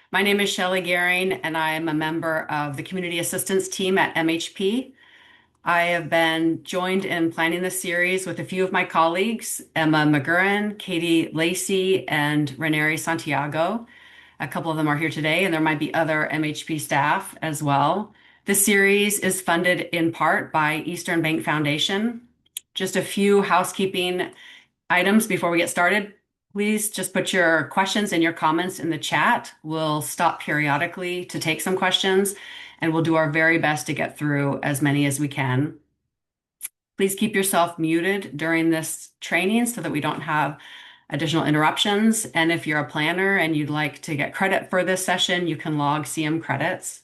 My name is Shelley Gehring, and I am a member of the Community Assistance Team at MHP. I have been joined in planning this series with a few of my colleagues, Emma McGurran, Katie Lacey, and Reneri Santiago. A couple of them are here today, and there might be other MHP staff as well. This series is funded in part by Eastern Bank Foundation. Just a few housekeeping items before we get started. Please just put your questions and your comments in the chat. We'll stop periodically to take some questions, and we'll do our very best to get through as many as we can. Please keep yourself muted during this training so that we don't have additional interruptions. And if you're a planner and you'd like to get credit for this session, you can log CM credits.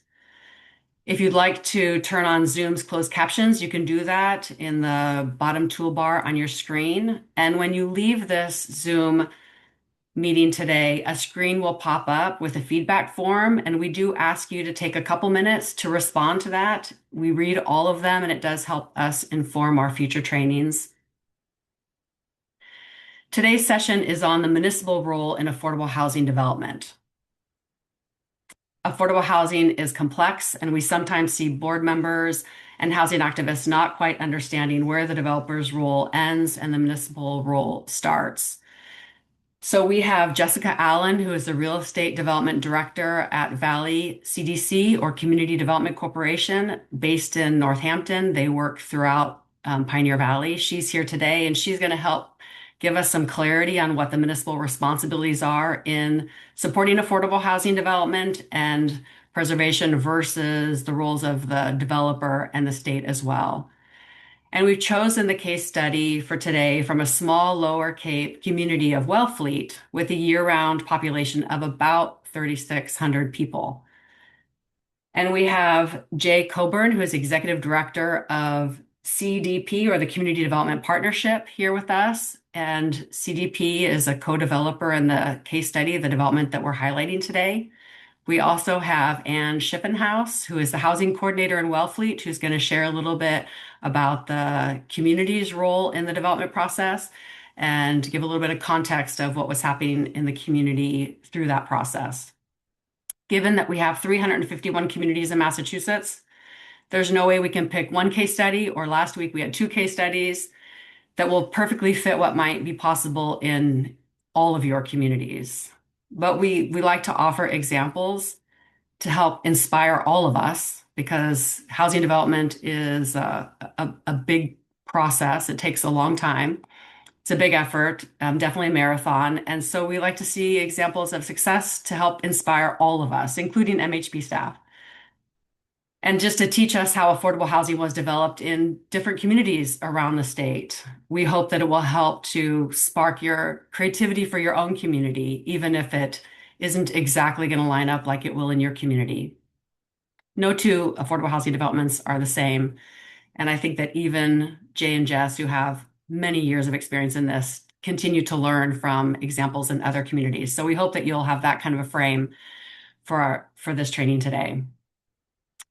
If you'd like to turn on Zoom's closed captions, you can do that in the bottom toolbar on your screen. And when you leave this Zoom meeting today, a screen will pop up with a feedback form, and we do ask you to take a couple minutes to respond to that. We read all of them, and it does help us inform our future trainings. Today's session is on the municipal role in affordable housing development. Affordable housing is complex, and we sometimes see board members and housing activists not quite understanding where the developer's role ends and the municipal role starts. So we have Jessica Allen, who is the Real Estate Development Director at Valley CDC, or Community Development Corporation, based in Northampton. They work throughout Pioneer Valley. She's here today, and she's going to help give us some clarity on what the municipal responsibilities are in supporting affordable housing development and preservation versus the roles of the developer and the state as well. And we've chosen the case study for today from a small Lower Cape community of Wellfleet with a year-round population of about 3,600 people. And we have Jay Coburn, who is Executive Director of CDP, or the Community Development Partnership, here with us. And CDP is a co-developer in the case study, the development that we're highlighting today. We also have Ann Schippenhaus, who is the housing coordinator in Wellfleet, who's going to share a little bit about the community's role in the development process and give a little bit of context of what was happening in the community through that process. Given that we have 351 communities in Massachusetts, there's no way we can pick one case study, or last week we had two case studies that will perfectly fit what might be possible in all of your communities. But we like to offer examples to help inspire all of us, because housing development is a big process. It takes a long time. It's a big effort, definitely a marathon. And so we like to see examples of success to help inspire all of us, including MHP staff. And just to teach us how affordable housing was developed in different communities around the state. We hope that it will help to spark your creativity for your own community, even if it isn't exactly going to line up like it will in your community. No two affordable housing developments are the same. And I think that even Jay and Jess, who have many years of experience in this, continue to learn from examples in other communities. So we hope that you'll have that kind of a frame for this training today.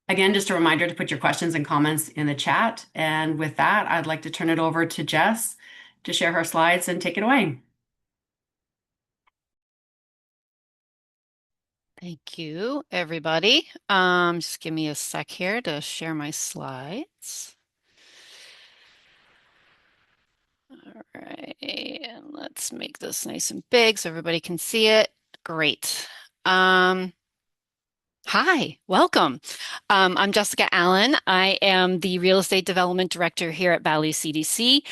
Again, just a reminder to put your questions and comments in the chat. And with that, I'd like to turn it over to Jess to share her slides and take it away. Thank you, everybody. Just give me a sec here to share my slides. All right, and let's make this nice and big so everybody can see it. Great. Hi, welcome. I'm Jessica Allen. I am the Real Estate Development Director here at Valley CDC.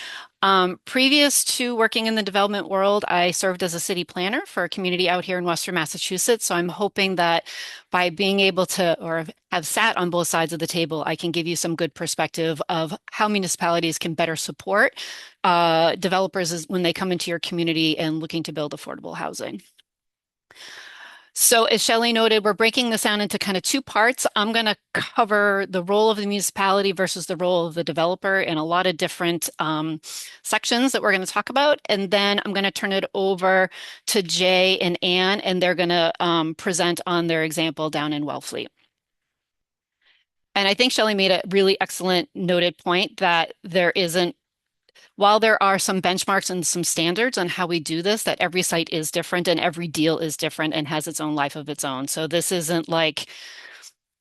Previous to working in the development world, I served as a city planner for a community out here in Western Massachusetts. So I'm hoping that by being able to, or have sat on both sides of the table, I can give you some good perspective of how municipalities can better support developers when they come into your community and looking to build affordable housing. So as Shelley noted, we're breaking this down into kind of two parts. I'm going to cover the role of the municipality versus the role of the developer in a lot of different sections that we're going to talk about. And then I'm going to turn it over to Jay and Ann, and they're going to present on their example down in Wellfleet. And I think Shelley made a really excellent noted point that there isn't While there are some benchmarks and some standards on how we do this, that every site is different and every deal is different and has its own life of its own. So this isn't like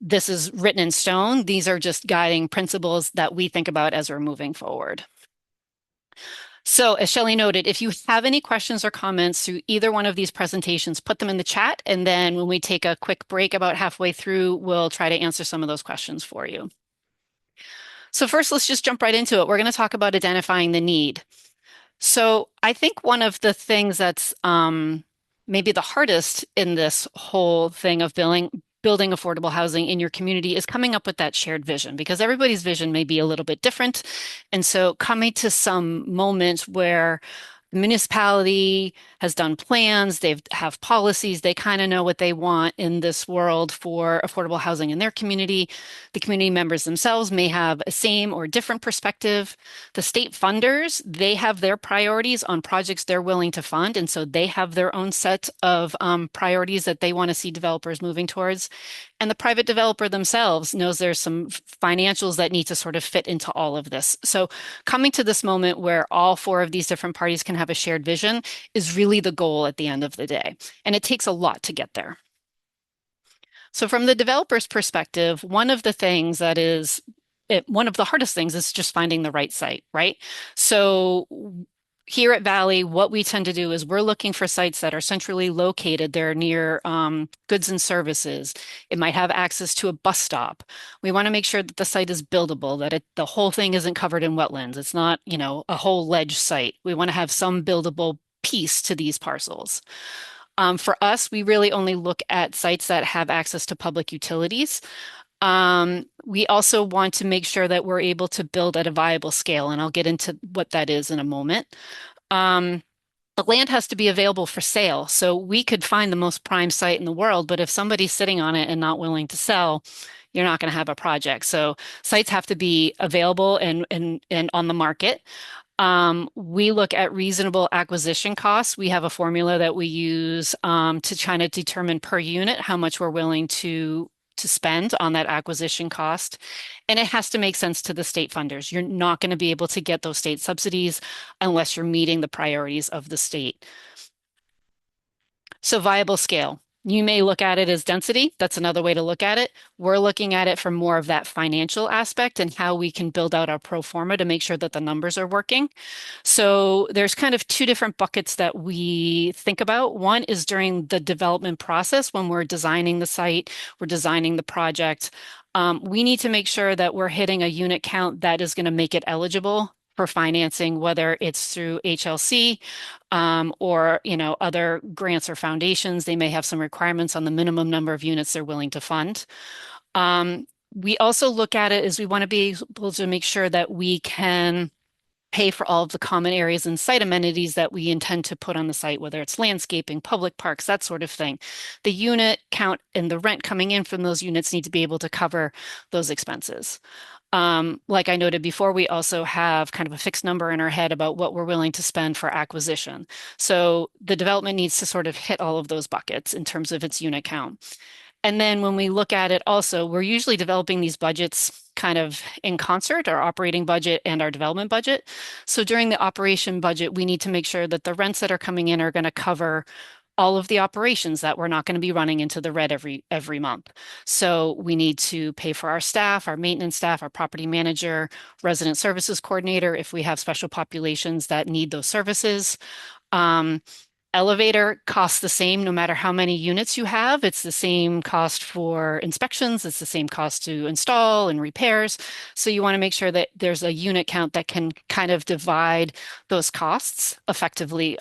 this is written in stone. These are just guiding principles that we think about as we're moving forward. So, as Shelley noted, if you have any questions or comments through either one of these presentations, put them in the chat. And then when we take a quick break about halfway through, we'll try to answer some of those questions for you. So first, let's just jump right into it. We're going to talk about identifying the need. So I think one of the things that's maybe the hardest in this whole thing of building affordable housing in your community is coming up with that shared vision because everybody's vision may be a little bit different. And so coming to some moment where the municipality has done plans, they have policies, they kind of know what they want in this world for affordable housing in their community. The community members themselves may have a same or different perspective. The state funders, they have their priorities on projects they're willing to fund, and so they have their own set of priorities that they want to see developers moving towards. And the private developer themselves knows there's some financials that need to sort of fit into all of this. So coming to this moment where all four of these different parties can have a shared vision is really the goal at the end of the day. And it takes a lot to get there. So from the developer's perspective, one of the hardest things is just finding the right site, right? So here at Valley, what we tend to do is we're looking for sites that are centrally located. They're near goods and services. It might have access to a bus stop. We want to make sure that the site is buildable, that the whole thing isn't covered in wetlands. It's not, a whole ledge site. We want to have some buildable piece to these parcels. For us, we really only look at sites that have access to public utilities. We also want to make sure that we're able to build at a viable scale, and I'll get into what that is in a moment. Um, the land has to be available for sale. So we could find the most prime site in the world, but if somebody's sitting on it and not willing to sell, you're not going to have a project. So sites have to be available and on the market. We look at reasonable acquisition costs. We have a formula that we use to try to determine per unit how much we're willing to spend on that acquisition cost. And it has to make sense to the state funders. You're not going to be able to get those state subsidies unless you're meeting the priorities of the state. So viable scale. You may look at it as density. That's another way to look at it. We're looking at it from more of that financial aspect and how we can build out our pro forma to make sure that the numbers are working. So there's kind of two different buckets that we think about. One is during the development process when we're designing the site, we're designing the project. We need to make sure that we're hitting a unit count that is going to make it eligible for financing, whether it's through HLC or other grants or foundations. They may have some requirements on the minimum number of units they're willing to fund. We also look at it as we want to be able to make sure that we can pay for all of the common areas and site amenities that we intend to put on the site, whether it's landscaping, public parks, that sort of thing. The unit count and the rent coming in from those units need to be able to cover those expenses. Like I noted before, we also have kind of a fixed number in our head about what we're willing to spend for acquisition. So the development needs to sort of hit all of those buckets in terms of its unit count. And then when we look at it also, we're usually developing these budgets kind of in concert, our operating budget and our development budget. So during the operation budget, we need to make sure that the rents that are coming in are going to cover all of the operations, that we're not going to be running into the red every month. So we need to pay for our staff, our maintenance staff, our property manager, resident services coordinator, if we have special populations that need those services. Um, Elevator costs the same no matter how many units you have. It's the same cost for inspections. It's the same cost to install and repairs. So you want to make sure that there's a unit count that can kind of divide those costs effectively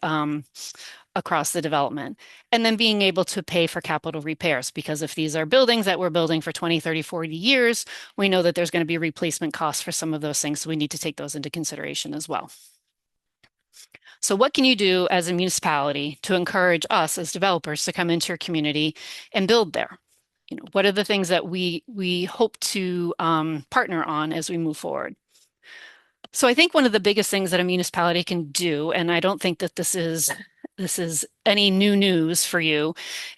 across the development. And then being able to pay for capital repairs, because if these are buildings that we're building for 20, 30, 40 years, we know that there's going to be replacement costs for some of those things. So we need to take those into consideration as well. So what can you do as a municipality to encourage us as developers to come into your community and build there? What are the things that we hope to partner on as we move forward? So I think one of the biggest things that a municipality can do, and I don't think that this is any new news for you,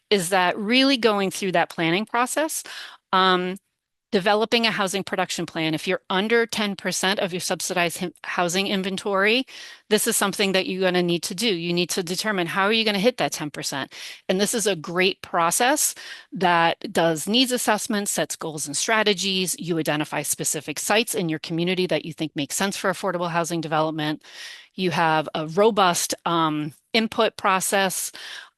is that really going through that planning process. developing a housing production plan. If you're under 10% of your subsidized housing inventory, this is something that you're going to need to do. You need to determine how are you going to hit that 10%. And this is a great process that does needs assessments, sets goals and strategies. You identify specific sites in your community that you think make sense for affordable housing development. You have a robust input process.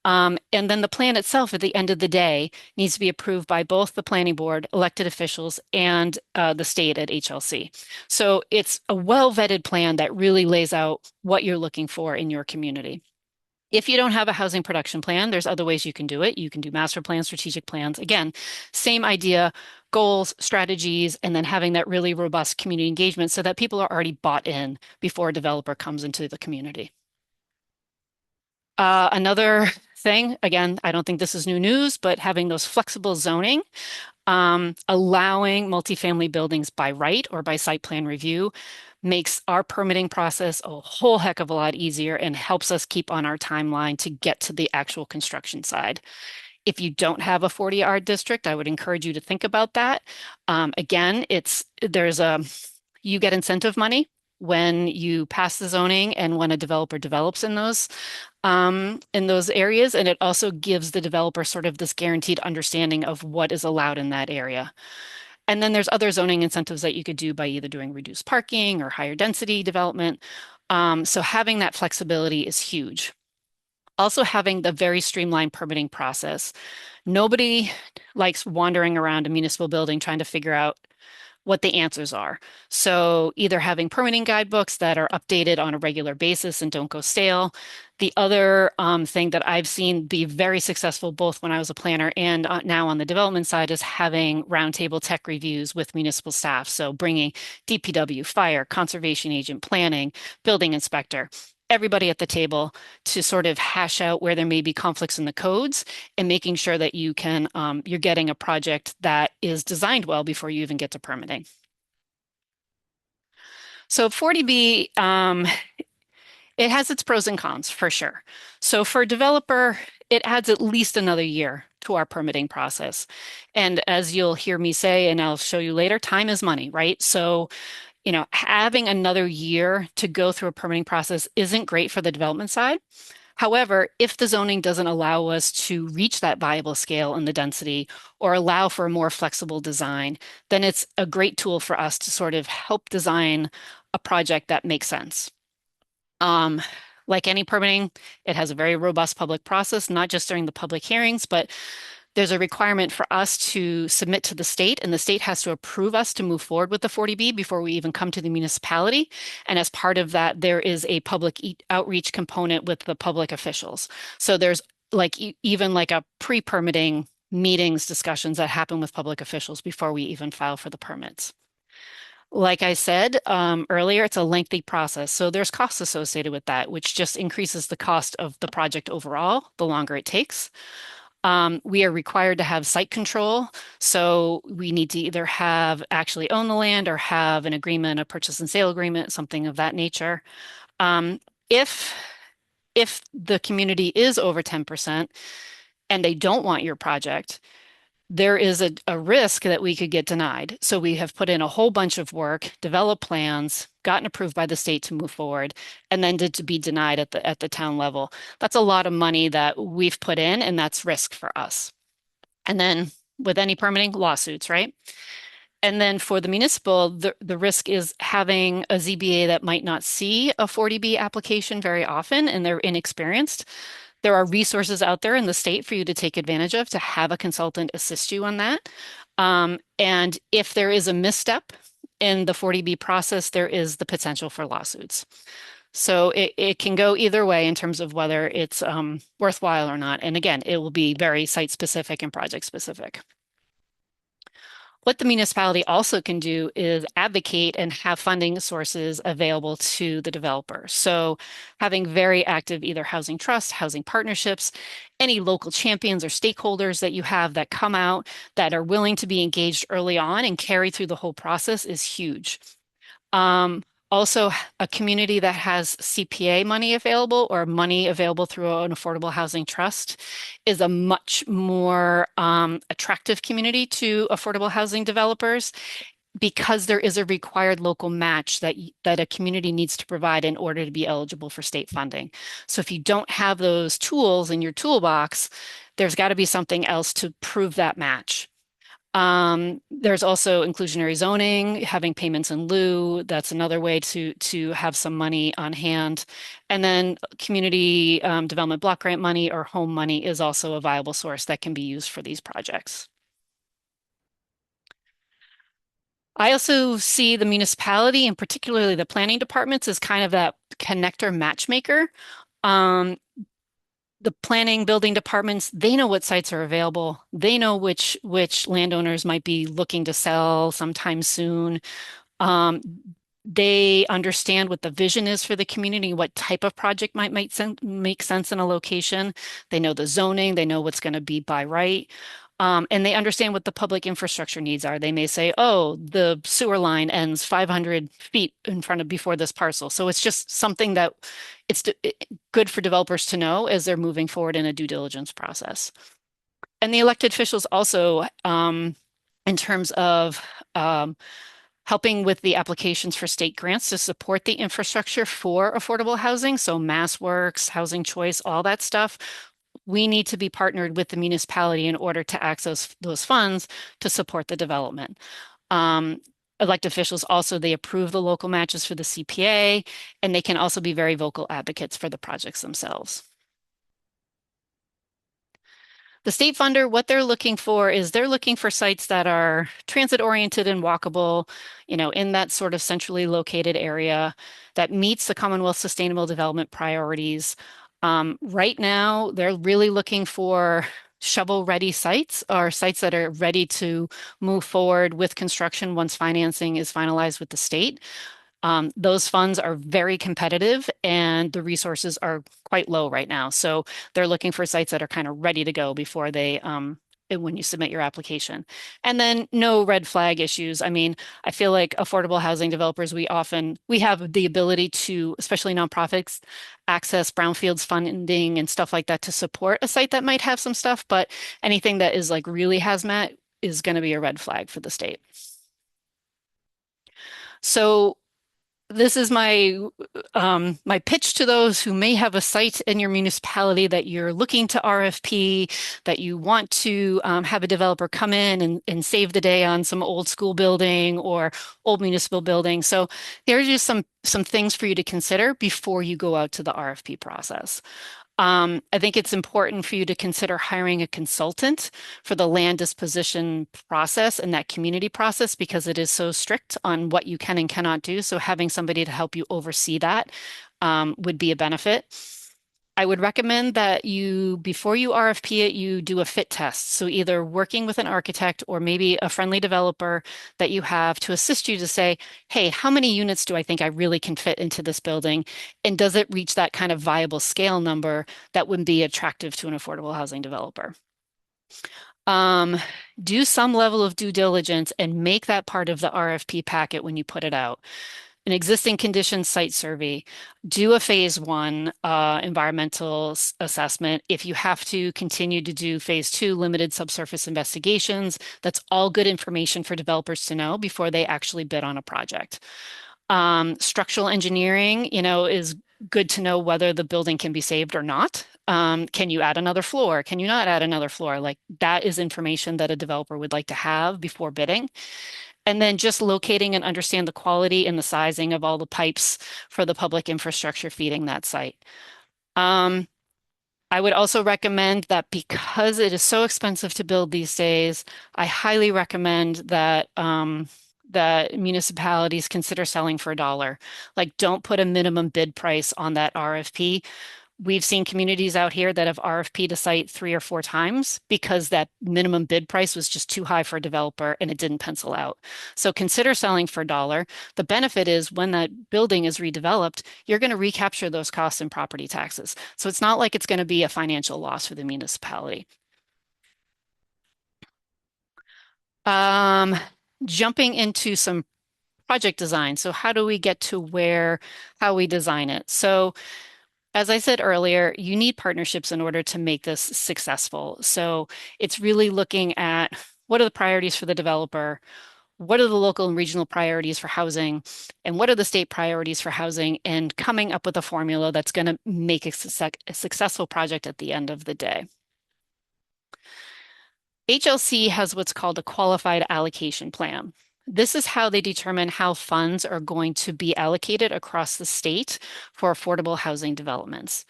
And then the plan itself at the end of the day needs to be approved by both the planning board, elected officials, and the state at HLC. So it's a well-vetted plan that really lays out what you're looking for in your community. If you don't have a housing production plan, there's other ways you can do it. You can do master plans, strategic plans. Again, same idea, goals, strategies, and then having that really robust community engagement so that people are already bought in before a developer comes into the community. Another thing, again, I don't think this is new news, but having those flexible zoning, allowing multifamily buildings by right or by site plan review makes our permitting process a whole heck of a lot easier and helps us keep on our timeline to get to the actual construction side. If you don't have a 40R district, I would encourage you to think about that. Again, you get incentive money when you pass the zoning and when a developer develops in those areas, and it also gives the developer sort of this guaranteed understanding of what is allowed in that area. And then there's other zoning incentives that you could do by either doing reduced parking or higher density development. So having that flexibility is huge. Also having the very streamlined permitting process. Nobody likes wandering around a municipal building trying to figure out what the answers are. So either having permitting guidebooks that are updated on a regular basis and don't go stale. The other thing that I've seen be very successful, both when I was a planner and now on the development side, is having roundtable tech reviews with municipal staff. So bringing DPW, fire, conservation agent, planning, building inspector, everybody at the table to sort of hash out where there may be conflicts in the codes and making sure that you're getting a project that is designed well before you even get to permitting. So 40B, it has its pros and cons for sure. So for a developer, it adds at least another year to our permitting process. And as you'll hear me say, and I'll show you later, time is money, right? So having another year to go through a permitting process isn't great for the development side. However, if the zoning doesn't allow us to reach that viable scale in the density or allow for a more flexible design, then it's a great tool for us to sort of help design a project that makes sense. Like any permitting, it has a very robust public process, not just during the public hearings, but there's a requirement for us to submit to the state, and the state has to approve us to move forward with the 40B before we even come to the municipality. And as part of that, there is a public outreach component with the public officials. So there's even like a pre-permitting meetings, discussions that happen with public officials before we even file for the permits. Like I said earlier, it's a lengthy process. So there's costs associated with that, which just increases the cost of the project overall, the longer it takes. We are required to have site control. So we need to either have actually own the land or have an agreement, a purchase and sale agreement, something of that nature. Um, if if the community is over 10% and they don't want your project, there is a risk that we could get denied. So we have put in a whole bunch of work, developed plans, gotten approved by the state to move forward, and then to be denied at the town level. That's a lot of money that we've put in, and that's risk for us. And then with any permitting, lawsuits, right? And then for the municipal, the risk is having a ZBA that might not see a 40B application very often, and they're inexperienced. There are resources out there in the state for you to take advantage of to have a consultant assist you on that. And if there is a misstep in the 40B process, there is the potential for lawsuits. So it can go either way in terms of whether it's worthwhile or not. And again, it will be very site specific and project specific. What the municipality also can do is advocate and have funding sources available to the developer. So having very active either housing trusts, housing partnerships, any local champions or stakeholders that you have that come out that are willing to be engaged early on and carry through the whole process is huge. Also, a community that has CPA money available or money available through an affordable housing trust is a much more attractive community to affordable housing developers because there is a required local match that a community needs to provide in order to be eligible for state funding. So if you don't have those tools in your toolbox, there's got to be something else to prove that match. There's also inclusionary zoning, having payments in lieu. That's another way to have some money on hand. And then community development block grant money or home money is also a viable source that can be used for these projects. I also see the municipality and particularly the planning departments as kind of that connector matchmaker. Um, the planning building departments, they know what sites are available. They know which landowners might be looking to sell sometime soon. Um, they understand what the vision is for the community, what type of project might make sense in a location. They know the zoning, they know what's going to be by right. And they understand what the public infrastructure needs are. They may say, oh, the sewer line ends 500 feet in front of before this parcel. So it's just something that good for developers to know as they're moving forward in a due diligence process. And the elected officials also, in terms of helping with the applications for state grants to support the infrastructure for affordable housing. So Mass Works, Housing Choice, all that stuff. We need to be partnered with the municipality in order to access those funds to support the development. Um, Elected officials also, they approve the local matches for the CPA, and they can also be very vocal advocates for the projects themselves. The state funder, what they're looking for is they're looking for sites that are transit oriented and walkable, in that sort of centrally located area that meets the Commonwealth Sustainable Development priorities. Right now, they're really looking for shovel-ready sites or sites that are ready to move forward with construction once financing is finalized with the state. Those funds are very competitive and the resources are quite low right now. So they're looking for sites that are kind of ready to go before when you submit your application. And then no red flag issues. I mean, I feel like affordable housing developers, we have the ability to, especially nonprofits, access brownfields funding and stuff like that to support a site that might have some stuff, but anything that is like really hazmat is going to be a red flag for the state. So this is my pitch to those who may have a site in your municipality that you're looking to RFP, that you want to have a developer come in and save the day on some old school building or old municipal building. So there are just some things for you to consider before you go out to the RFP process. I think it's important for you to consider hiring a consultant for the land disposition process and that community process because it is so strict on what you can and cannot do. So having somebody to help you oversee that would be a benefit. I would recommend that before you RFP it, you do a fit test. So either working with an architect or maybe a friendly developer that you have to assist you to say, hey, how many units do I think I really can fit into this building? And does it reach that kind of viable scale number that would be attractive to an affordable housing developer? Um, do some level of due diligence and make that part of the RFP packet when you put it out. An existing condition site survey, do a phase one environmental assessment. If you have to continue to do phase two limited subsurface investigations, that's all good information for developers to know before they actually bid on a project. Structural engineering, is good to know whether the building can be saved or not. Can you add another floor? Can you not add another floor? Like that is information that a developer would like to have before bidding. And then just locating and understand the quality and the sizing of all the pipes for the public infrastructure feeding that site. Um, I would also recommend that because it is so expensive to build these days, I highly recommend that municipalities consider selling for a dollar. Like, don't put a minimum bid price on that RFP. We've seen communities out here that have RFP'd a site 3 or 4 times because that minimum bid price was just too high for a developer and it didn't pencil out. So consider selling for a dollar. The benefit is when that building is redeveloped, you're going to recapture those costs in property taxes. So it's not like it's going to be a financial loss for the municipality. Um, Jumping into some project design. So how do we get to how we design it? So as I said earlier, you need partnerships in order to make this successful. So it's really looking at what are the priorities for the developer, what are the local and regional priorities for housing, and what are the state priorities for housing, and coming up with a formula that's going to make a successful project at the end of the day. HLC has what's called a qualified allocation plan. This is how they determine how funds are going to be allocated across the state for affordable housing developments.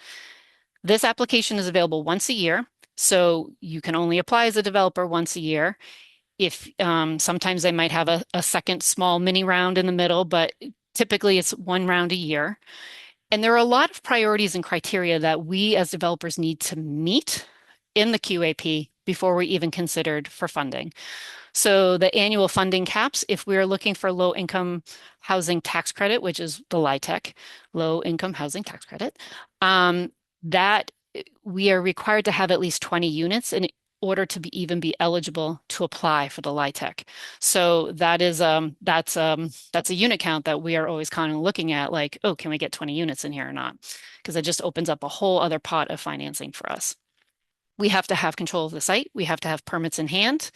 This application is available once a year, so you can only apply as a developer once a year. If sometimes they might have a second small mini round in the middle, but typically it's one round a year. And there are a lot of priorities and criteria that we as developers need to meet in the QAP before we're even considered for funding. So the annual funding caps, if we're looking for low income housing tax credit, which is the LIHTC, low income housing tax credit, that we are required to have at least 20 units in order to even be eligible to apply for the LIHTC. So that's a unit count that we are always kind of looking at, like, oh, can we get 20 units in here or not? Because it just opens up a whole other pot of financing for us. We have to have control of the site. We have to have permits in hand.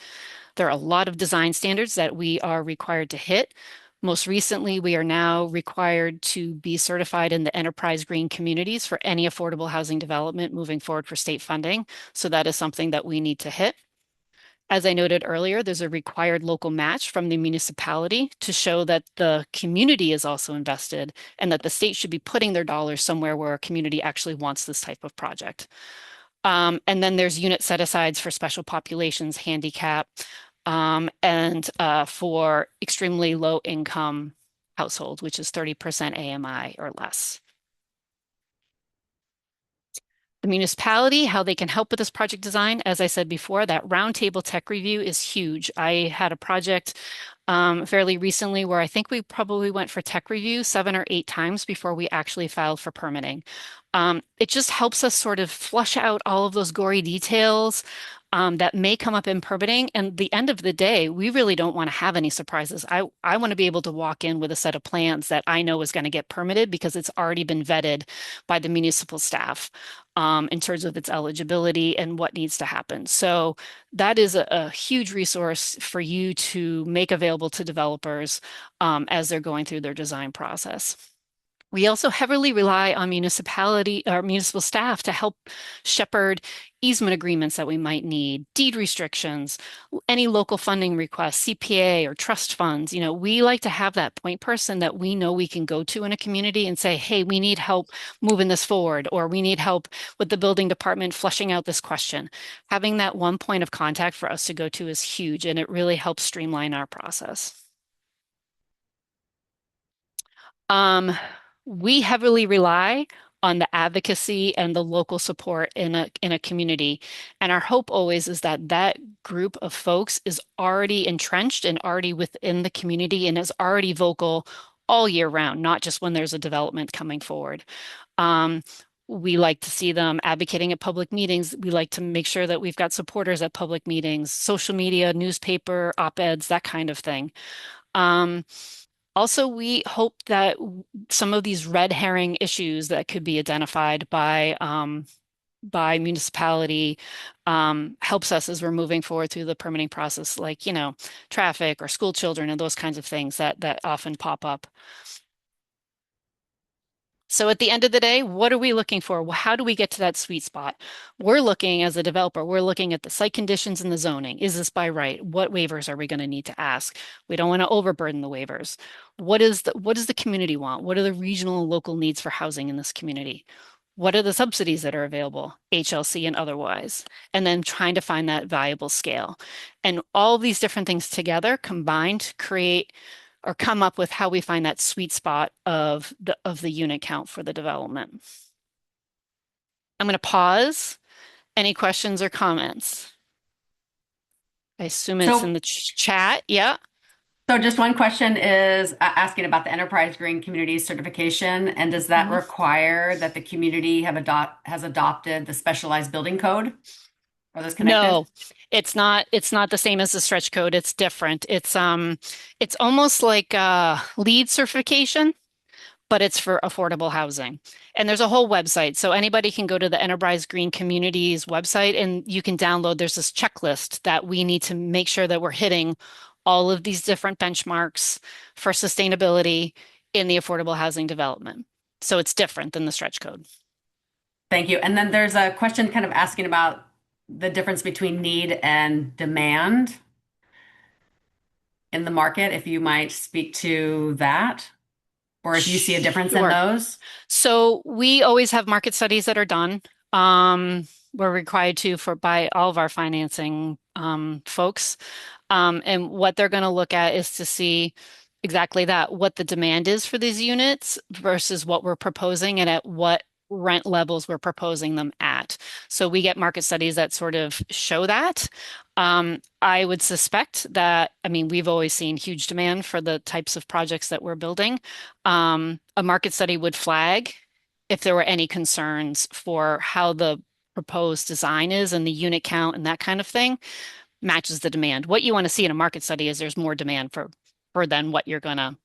There are a lot of design standards that we are required to hit. Most recently, we are now required to be certified in the enterprise green communities for any affordable housing development moving forward for state funding. So that is something that we need to hit. As I noted earlier, there's a required local match from the municipality to show that the community is also invested and that the state should be putting their dollars somewhere where a community actually wants this type of project. And then there's unit set asides for special populations, handicap, and for extremely low income households, which is 30% AMI or less. The municipality, how they can help with this project design. As I said before, that roundtable tech review is huge. I had a project fairly recently where I think we probably went for tech review 7 or 8 times before we actually filed for permitting. It just helps us sort of flush out all of those gory details that may come up in permitting. And the end of the day, we really don't want to have any surprises. I want to be able to walk in with a set of plans that I know is going to get permitted because it's already been vetted by the municipal staff in terms of its eligibility and what needs to happen. So that is a huge resource for you to make available to developers as they're going through their design process. We also heavily rely on municipality or municipal staff to help shepherd easement agreements that we might need, deed restrictions, any local funding requests, CPA or trust funds. You know, we like to have that point person that we know we can go to in a community and say, hey, we need help moving this forward, or we need help with the building department fleshing out this question. Having that one point of contact for us to go to is huge, and it really helps streamline our process. Um, we heavily rely on the advocacy and the local support in a community. And our hope always is that that group of folks is already entrenched and already within the community and is already vocal all year round, not just when there's a development coming forward. Um, we like to see them advocating at public meetings. We like to make sure that we've got supporters at public meetings, social media, newspaper, op-eds, that kind of thing. Um, Also, we hope that some of these red herring issues that could be identified by municipality helps us as we're moving forward through the permitting process, like, you know, traffic or school children and those kinds of things that often pop up. So at the end of the day, what are we looking for? How do we get to that sweet spot? We're looking as a developer, we're looking at the site conditions and the zoning. Is this by right? What waivers are we going to need to ask? We don't want to overburden the waivers. What does the community want? What are the regional and local needs for housing in this community? What are the subsidies that are available, HLC and otherwise? And then trying to find that valuable scale. And all these different things together combined create or come up with how we find that sweet spot of the unit count for the development. I'm going to pause. Any questions or comments? I assume it's in So, the chat. Yeah. so just one question is asking about the Enterprise Green Community certification, and does that Mhm. require that the community has adopted the specialized building code? Are those connected? No, it's not the same as the stretch code. It's different. It's almost like LEED certification, but it's for affordable housing. And there's a whole website. So anybody can go to the Enterprise Green Communities website and you can download, there's this checklist that we need to make sure that we're hitting all of these different benchmarks for sustainability in the affordable housing development. So it's different than the stretch code. Thank you. And then there's a question kind of asking about the difference between need and demand in the market, if you might speak to that, or if you see a difference in Sure. those. So we always have market studies that are done. We're required to for by all of our financing folks. And what they're going to look at is to see exactly that, what the demand is for these units versus what we're proposing and at what rent levels we're proposing them at. So we get market studies that sort of show that. I would suspect that, I mean, we've always seen huge demand for the types of projects that we're building. A market study would flag if there were any concerns for how the proposed design is and the unit count and that kind of thing matches the demand. What you want to see in a market study is there's more demand for than what you're going to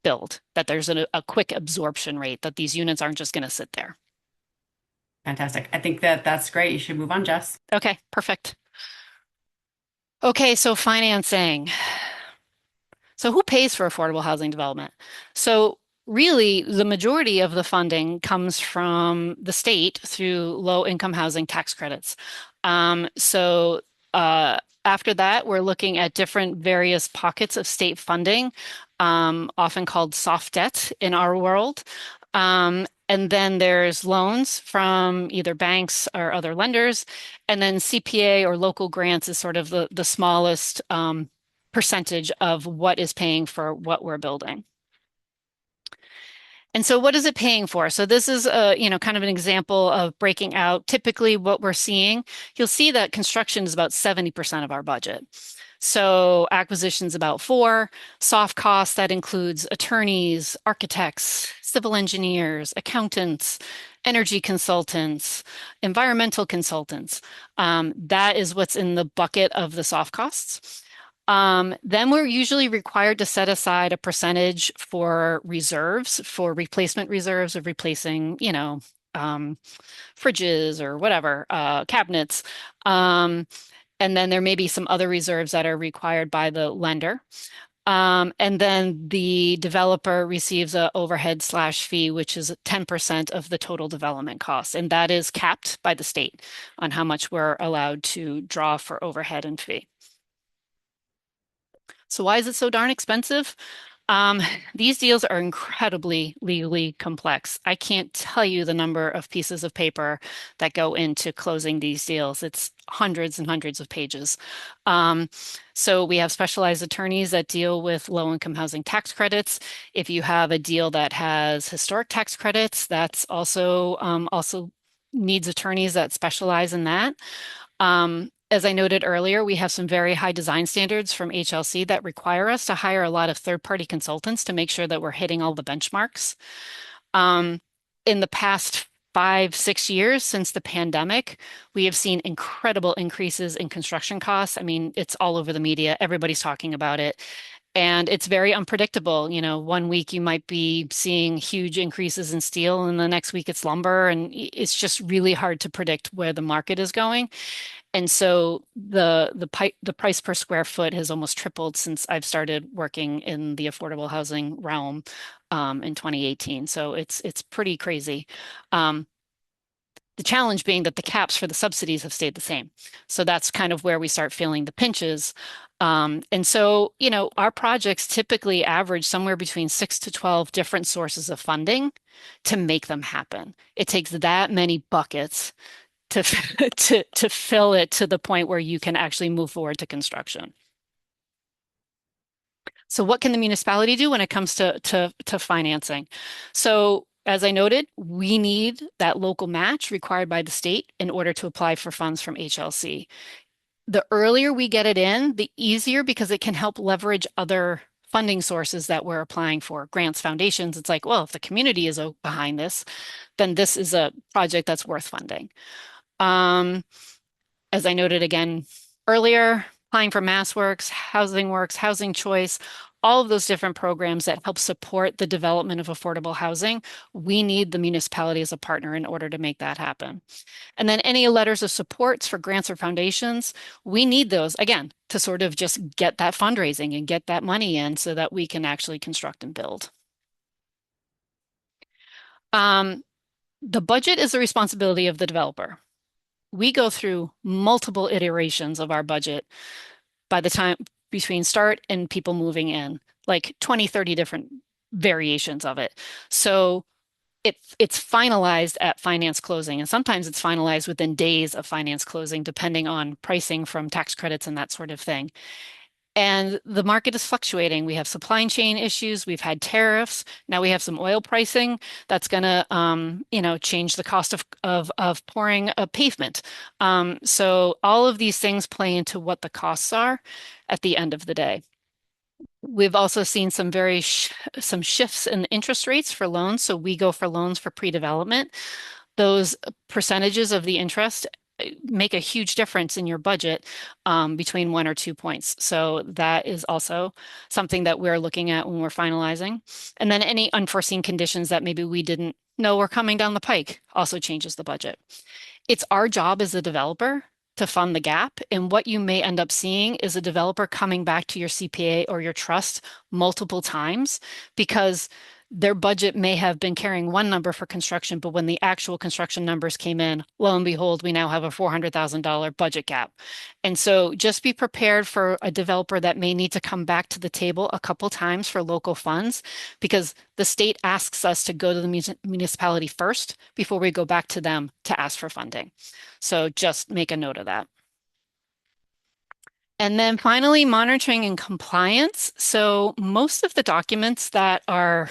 build, that there's a quick absorption rate, that these units aren't just going to sit there. Fantastic. I think that that's great. You should move on, Jess. Okay, perfect. Okay, so financing. So who pays for affordable housing development? So really, the majority of the funding comes from the state through low income housing tax credits. After that, we're looking at different various pockets of state funding, often called soft debt in our world. And then there's loans from either banks or other lenders. And then CPA or local grants is sort of the smallest percentage of what is paying for what we're building. And so what is it paying for? So this is kind of an example of breaking out typically what we're seeing. You'll see that construction is about 70% of our budget. So acquisitions about 4, soft costs that includes attorneys, architects, civil engineers, accountants, energy consultants, environmental consultants. That is what's in the bucket of the soft costs. Then we're usually required to set aside a percentage for reserves, for replacement reserves of replacing, fridges or whatever, cabinets. And then there may be some other reserves that are required by the lender. And then the developer receives a overhead slash fee, which is 10% of the total development cost. And that is capped by the state on how much we're allowed to draw for overhead and fee. So why is it so darn expensive? Um, these deals are incredibly legally complex. I can't tell you the number of pieces of paper that go into closing these deals. It's hundreds and hundreds of pages. Um, so we have specialized attorneys that deal with low-income housing tax credits. If you have a deal that has historic tax credits, that's also needs attorneys that specialize in that. As I noted earlier, we have some very high design standards from HLC that require us to hire a lot of third-party consultants to make sure that we're hitting all the benchmarks. Um, in the past 5, 6 years since the pandemic, we have seen incredible increases in construction costs. I mean, it's all over the media. Everybody's talking about it. And it's very unpredictable. You know, one week you might be seeing huge increases in steel, and the next week it's lumber. And it's just really hard to predict where the market is going. And so the price per square foot has almost tripled since I've started working in the affordable housing realm in 2018. So it's pretty crazy. Um, the challenge being that the caps for the subsidies have stayed the same. So that's kind of where we start feeling the pinches. And so, our projects typically average somewhere between 6 to 12 different sources of funding to make them happen. It takes that many buckets to to fill it to the point where you can actually move forward to construction. So what can the municipality do when it comes to financing? So as I noted, we need that local match required by the state in order to apply for funds from HLC. The earlier we get it in, the easier because it can help leverage other funding sources that we're applying for, grants, foundations. It's like, well, if the community is behind this, then this is a project that's worth funding. Um, As I noted again earlier, applying for Works, Housing Choice, all of those different programs that help support the development of affordable housing, we need the municipality as a partner in order to make that happen. And then any letters of supports for grants or foundations, we need those again to sort of just get that fundraising and get that money in so that we can actually construct and build. Um, the budget is the responsibility of the developer. We go through multiple iterations of our budget by the time between start and people moving in, like 20, 30 different variations of it. So it's finalized at finance closing, and sometimes it's finalized within days of finance closing, depending on pricing from tax credits and that sort of thing. And the market is fluctuating. We have supply chain issues. We've had tariffs. Now we have some oil pricing that's going to, change the cost of pouring a pavement. So all of these things play into what the costs are at the end of the day. We've also seen some shifts in interest rates for loans. So we go for loans for pre-development. Those percentages of the interest make a huge difference in your budget between 1 or 2 points. So that is also something that we're looking at when we're finalizing. And then any unforeseen conditions that maybe we didn't know were coming down the pike also changes the budget. It's our job as a developer to fund the gap. And what you may end up seeing is a developer coming back to your CPA or your trust multiple times because their budget may have been carrying one number for construction, but when the actual construction numbers came in, lo and behold, we now have a $400,000 budget gap. And so just be prepared for a developer that may need to come back to the table a couple times for local funds because the state asks us to go to the municipality first before we go back to them to ask for funding. So just make a note of that. And then finally, monitoring and compliance. So most of the documents that are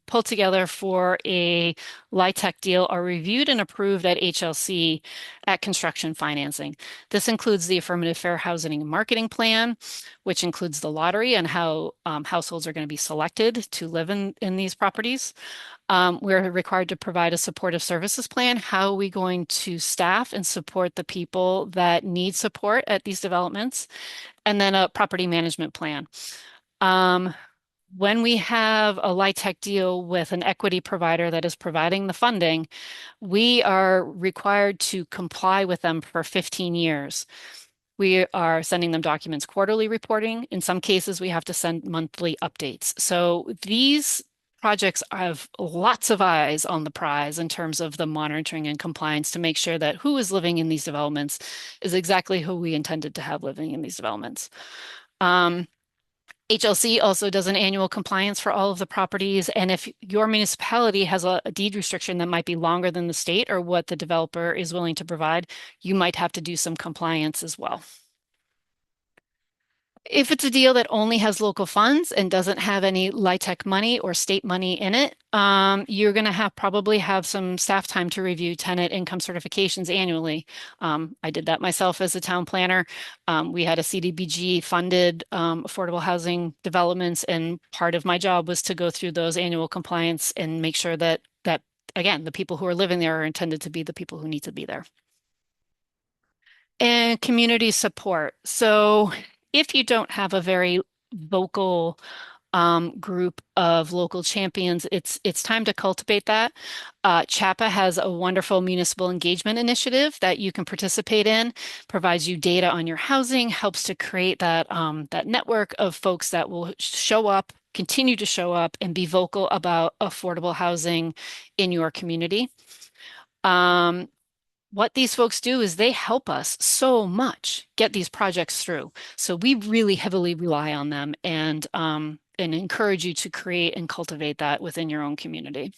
pulled together for a LIHTC deal are reviewed and approved at HLC at construction financing. This includes the Affirmative Fair Housing and Marketing Plan, which includes the lottery and how households are going to be selected to live in these properties. We're required to provide a supportive services plan. How are we going to staff and support the people that need support at these developments? And then a property management plan. Um, when we have a LIHTC deal with an equity provider that is providing the funding, we are required to comply with them for 15 years. We are sending them documents quarterly reporting. In some cases, we have to send monthly updates. So these projects have lots of eyes on the prize in terms of the monitoring and compliance to make sure that who is living in these developments is exactly who we intended to have living in these developments. HLC also does an annual compliance for all of the properties. And if your municipality has a deed restriction that might be longer than the state or what the developer is willing to provide, you might have to do some compliance as well. If it's a deal that only has local funds and doesn't have any LIHTC money or state money in it, you're going to probably have some staff time to review tenant income certifications annually. I did that myself as a town planner. We had a CDBG funded affordable housing developments, and part of my job was to go through those annual compliance and make sure that again, the people who are living there are intended to be the people who need to be there. And community support. So if you don't have a very vocal group of local champions, it's time to cultivate that. CHAPA has a wonderful municipal engagement initiative that you can participate in, provides you data on your housing, helps to create that network of folks that will show up, continue to show up, and be vocal about affordable housing in your community. What these folks do is they help us so much get these projects through. So we really heavily rely on them and encourage you to create and cultivate that within your own community.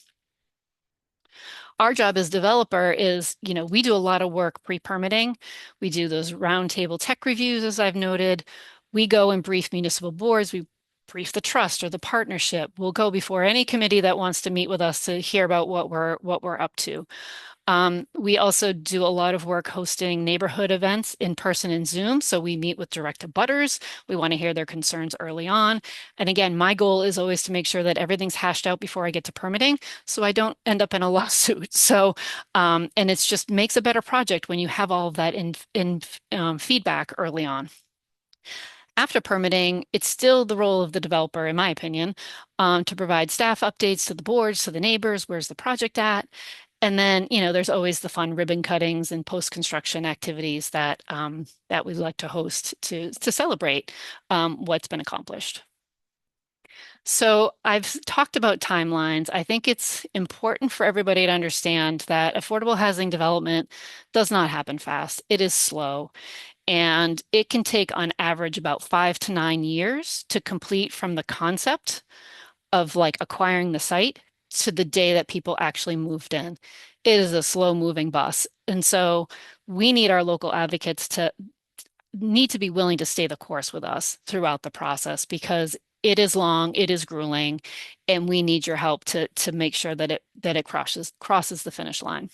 Our job as developer is, we do a lot of work pre-permitting. We do those roundtable tech reviews, as I've noted. We go and brief municipal boards. We brief the trust or the partnership. We'll go before any committee that wants to meet with us to hear about what we're up to. We also do a lot of work hosting neighborhood events in person in Zoom. So we meet with direct abutters. We want to hear their concerns early on. And again, my goal is always to make sure that everything's hashed out before I get to permitting, so I don't end up in a lawsuit. So, and it's just makes a better project when you have all of that in feedback early on. After permitting, it's still the role of the developer, in my opinion, to provide staff updates to the boards, to the neighbors, where's the project at? And then, there's always the fun ribbon cuttings and post-construction activities that we like to host to celebrate what's been accomplished. So I've talked about timelines. I think it's important for everybody to understand that affordable housing development does not happen fast. It is slow. And it can take, on average, about 5 to 9 years to complete from the concept of like acquiring the site to the day that people actually moved in. It is a slow moving bus. And so we need our local advocates to need to be willing to stay the course with us throughout the process because it is long, it is grueling, and we need your help to make sure that it crosses the finish line.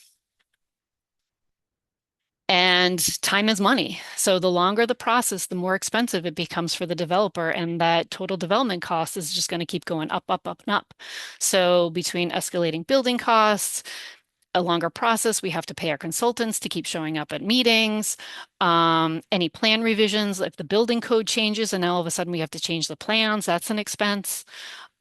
And time is money. So the longer the process, the more expensive it becomes for the developer. And that total development cost is just going to keep going up, up, up, and up. So between escalating building costs, a longer process, we have to pay our consultants to keep showing up at meetings. Any plan revisions, if the building code changes and now all of a sudden we have to change the plans, that's an expense.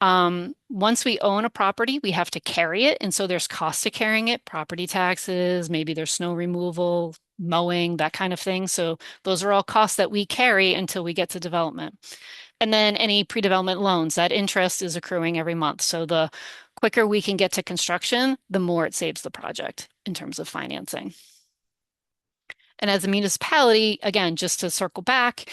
Once we own a property, we have to carry it. And so there's cost to carrying it, property taxes, maybe there's snow removal, mowing, that kind of thing. So those are all costs that we carry until we get to development. And then any pre-development loans, that interest is accruing every month. So the quicker we can get to construction, the more it saves the project in terms of financing. And as a municipality, again, just to circle back,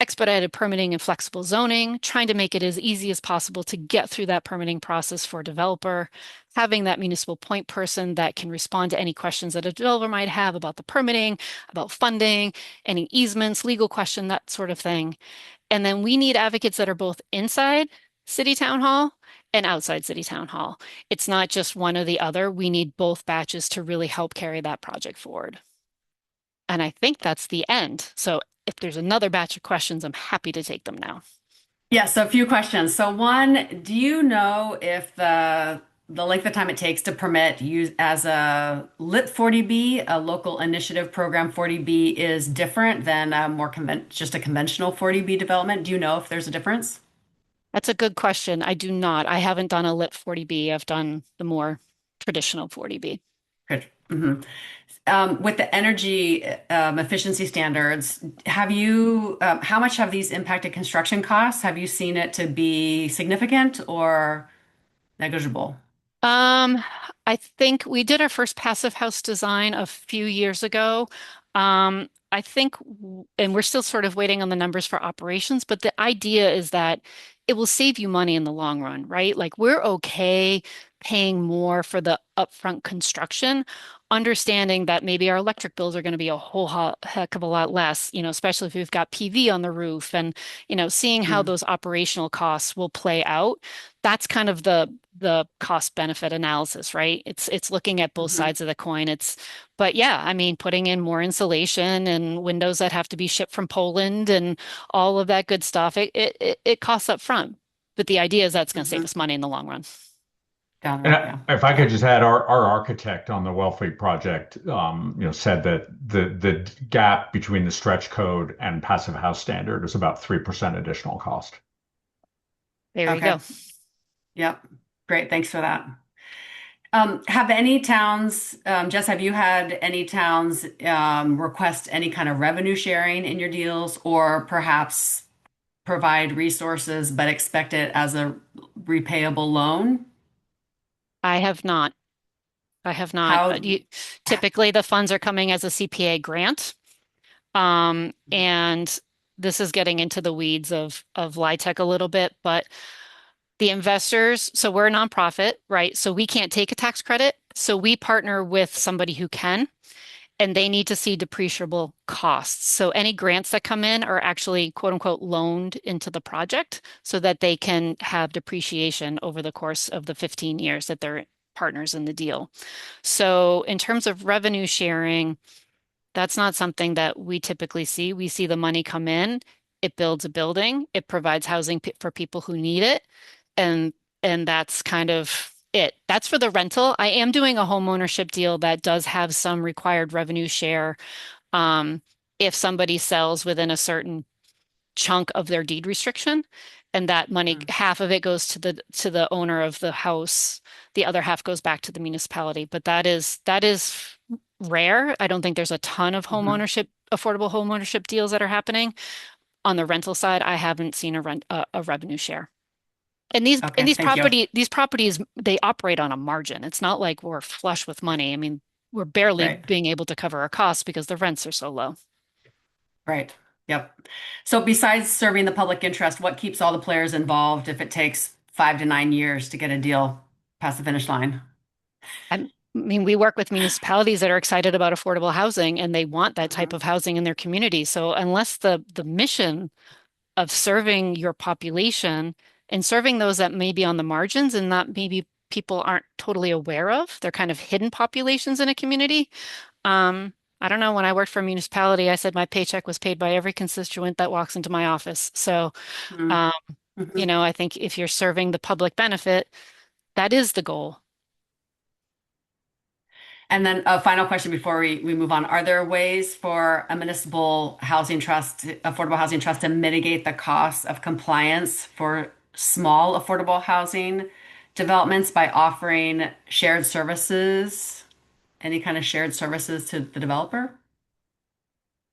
expedited permitting and flexible zoning, trying to make it as easy as possible to get through that permitting process for a developer, having that municipal point person that can respond to any questions that a developer might have about the permitting, about funding, any easements, legal question, that sort of thing. And then we need advocates that are both inside City Town Hall and outside City Town Hall. It's not just one or the other. We need both batches to really help carry that project forward. And I think that's the end. So if there's another batch of questions, I'm happy to take them now. Yeah, so a few questions. So one, do you know if the length of time it takes to permit use as a LIP 40B, a local initiative program 40B, is different than a just a conventional 40B development? Do you know if there's a difference? That's a good question. I do not. I haven't done a lit 40B. I've done the more traditional 40B. Good. With the energy efficiency standards, how much have these impacted construction costs? Have you seen it to be significant or negligible? Um, I think we did our first passive house design a few years ago. I think, and we're still sort of waiting on the numbers for operations, but the idea is that it will save you money in the long run, right? Like we're okay paying more for the upfront construction, understanding that maybe our electric bills are going to be a heck of a lot less, especially if we've got PV on the roof and, seeing how Mm, those operational costs will play out. That's kind of the cost benefit analysis, right? It's looking at both mhm. sides of the coin. But yeah, I mean, putting in more insulation and windows that have to be shipped from Poland and all of that good stuff, it costs up front. But the idea is that's going to save Mhm. us money in the long run. Down the And road, yeah. if I Okay. could just add, our architect on the Wellfleet project, said that the gap between the stretch code and passive house standard is about 3% additional cost. There you Okay. go. Yep. Great. Thanks for that. Have any towns, Jess, have you had any towns request any kind of revenue sharing in your deals or perhaps provide resources but expect it as a repayable loan? I have not. I have not. How? Typically, the funds are coming as a CPA grant. And this is getting into the weeds of LIHTC a little bit, but the investors, so we're a nonprofit, right? So we can't take a tax credit. So we partner with somebody who can, and they need to see depreciable costs. So any grants that come in are actually quote unquote loaned into the project so that they can have depreciation over the course of the 15 years that they're partners in the deal. So in terms of revenue sharing, that's not something that we typically see. We see the money come in, it builds a building, it provides housing for people who need it, and that's kind of it. That's for the rental. I am doing a home ownership deal that does have some required revenue share. Um, if somebody sells within a certain chunk of their deed restriction, and that money, Mm. half of it goes to the owner of the house, the other half goes back to the municipality. But that is rare. I don't think there's a ton of home Mhm. ownership, affordable home ownership deals that are happening. On the rental side, I haven't seen a revenue share. And these and Okay, these thank you. properties they operate on a margin. It's not like we're flush with money. I mean, we're barely Right, being able to cover our costs because the rents are so low. right. Yep. So besides serving the public interest, what keeps all the players involved if it takes 5 to 9 years to get a deal past the finish line? I mean, we work with municipalities that are excited about affordable housing and they want that type Mhm. of housing in their community. So unless the mission of serving your population and serving those that may be on the margins and that maybe people aren't totally aware of, they're kind of hidden populations in a community. Um, I don't know. When I worked for a municipality, I said my paycheck was paid by every constituent that walks into my office. So, Mhm. um, Mhm. I think if you're serving the public benefit, that is the goal. And then a final question before we move on. Are there ways for a municipal housing trust, affordable housing trust to mitigate the costs of compliance for small affordable housing developments by offering shared services, any kind of shared services to the developer?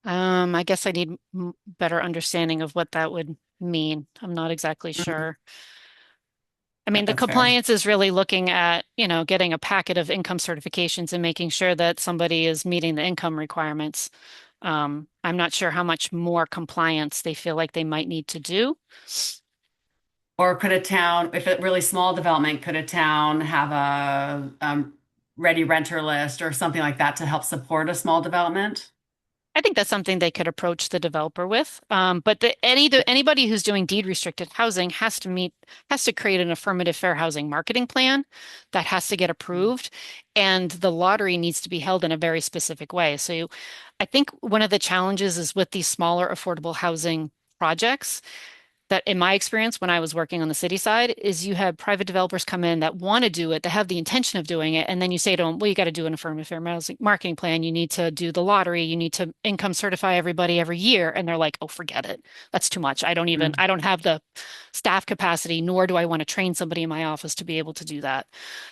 I guess I need better understanding of what that would mean. I'm not exactly Mhm. sure. I mean, Yep, the that's fair. compliance is really looking at, getting a packet of income certifications and making sure that somebody is meeting the income requirements. I'm not sure how much more compliance they feel like they might need to do. Or could a town, if a really small development, could a town have a ready renter list or something like that to help support a small development? I think that's something they could approach the developer with. But anybody who's doing deed restricted housing has to create an affirmative fair housing marketing plan that has to get approved, and the lottery needs to be held in a very specific way. So I think one of the challenges is with these smaller affordable housing projects that in my experience when I was working on the city side is you have private developers come in that want to do it, that have the intention of doing it, and then you say to them, well, you got to do an affirmative fair marketing plan. You need to do the lottery. You need to income certify everybody every year. And they're like, oh, forget it. That's too much. I don't have the staff capacity, nor do I want to train somebody in my office to be able to do that.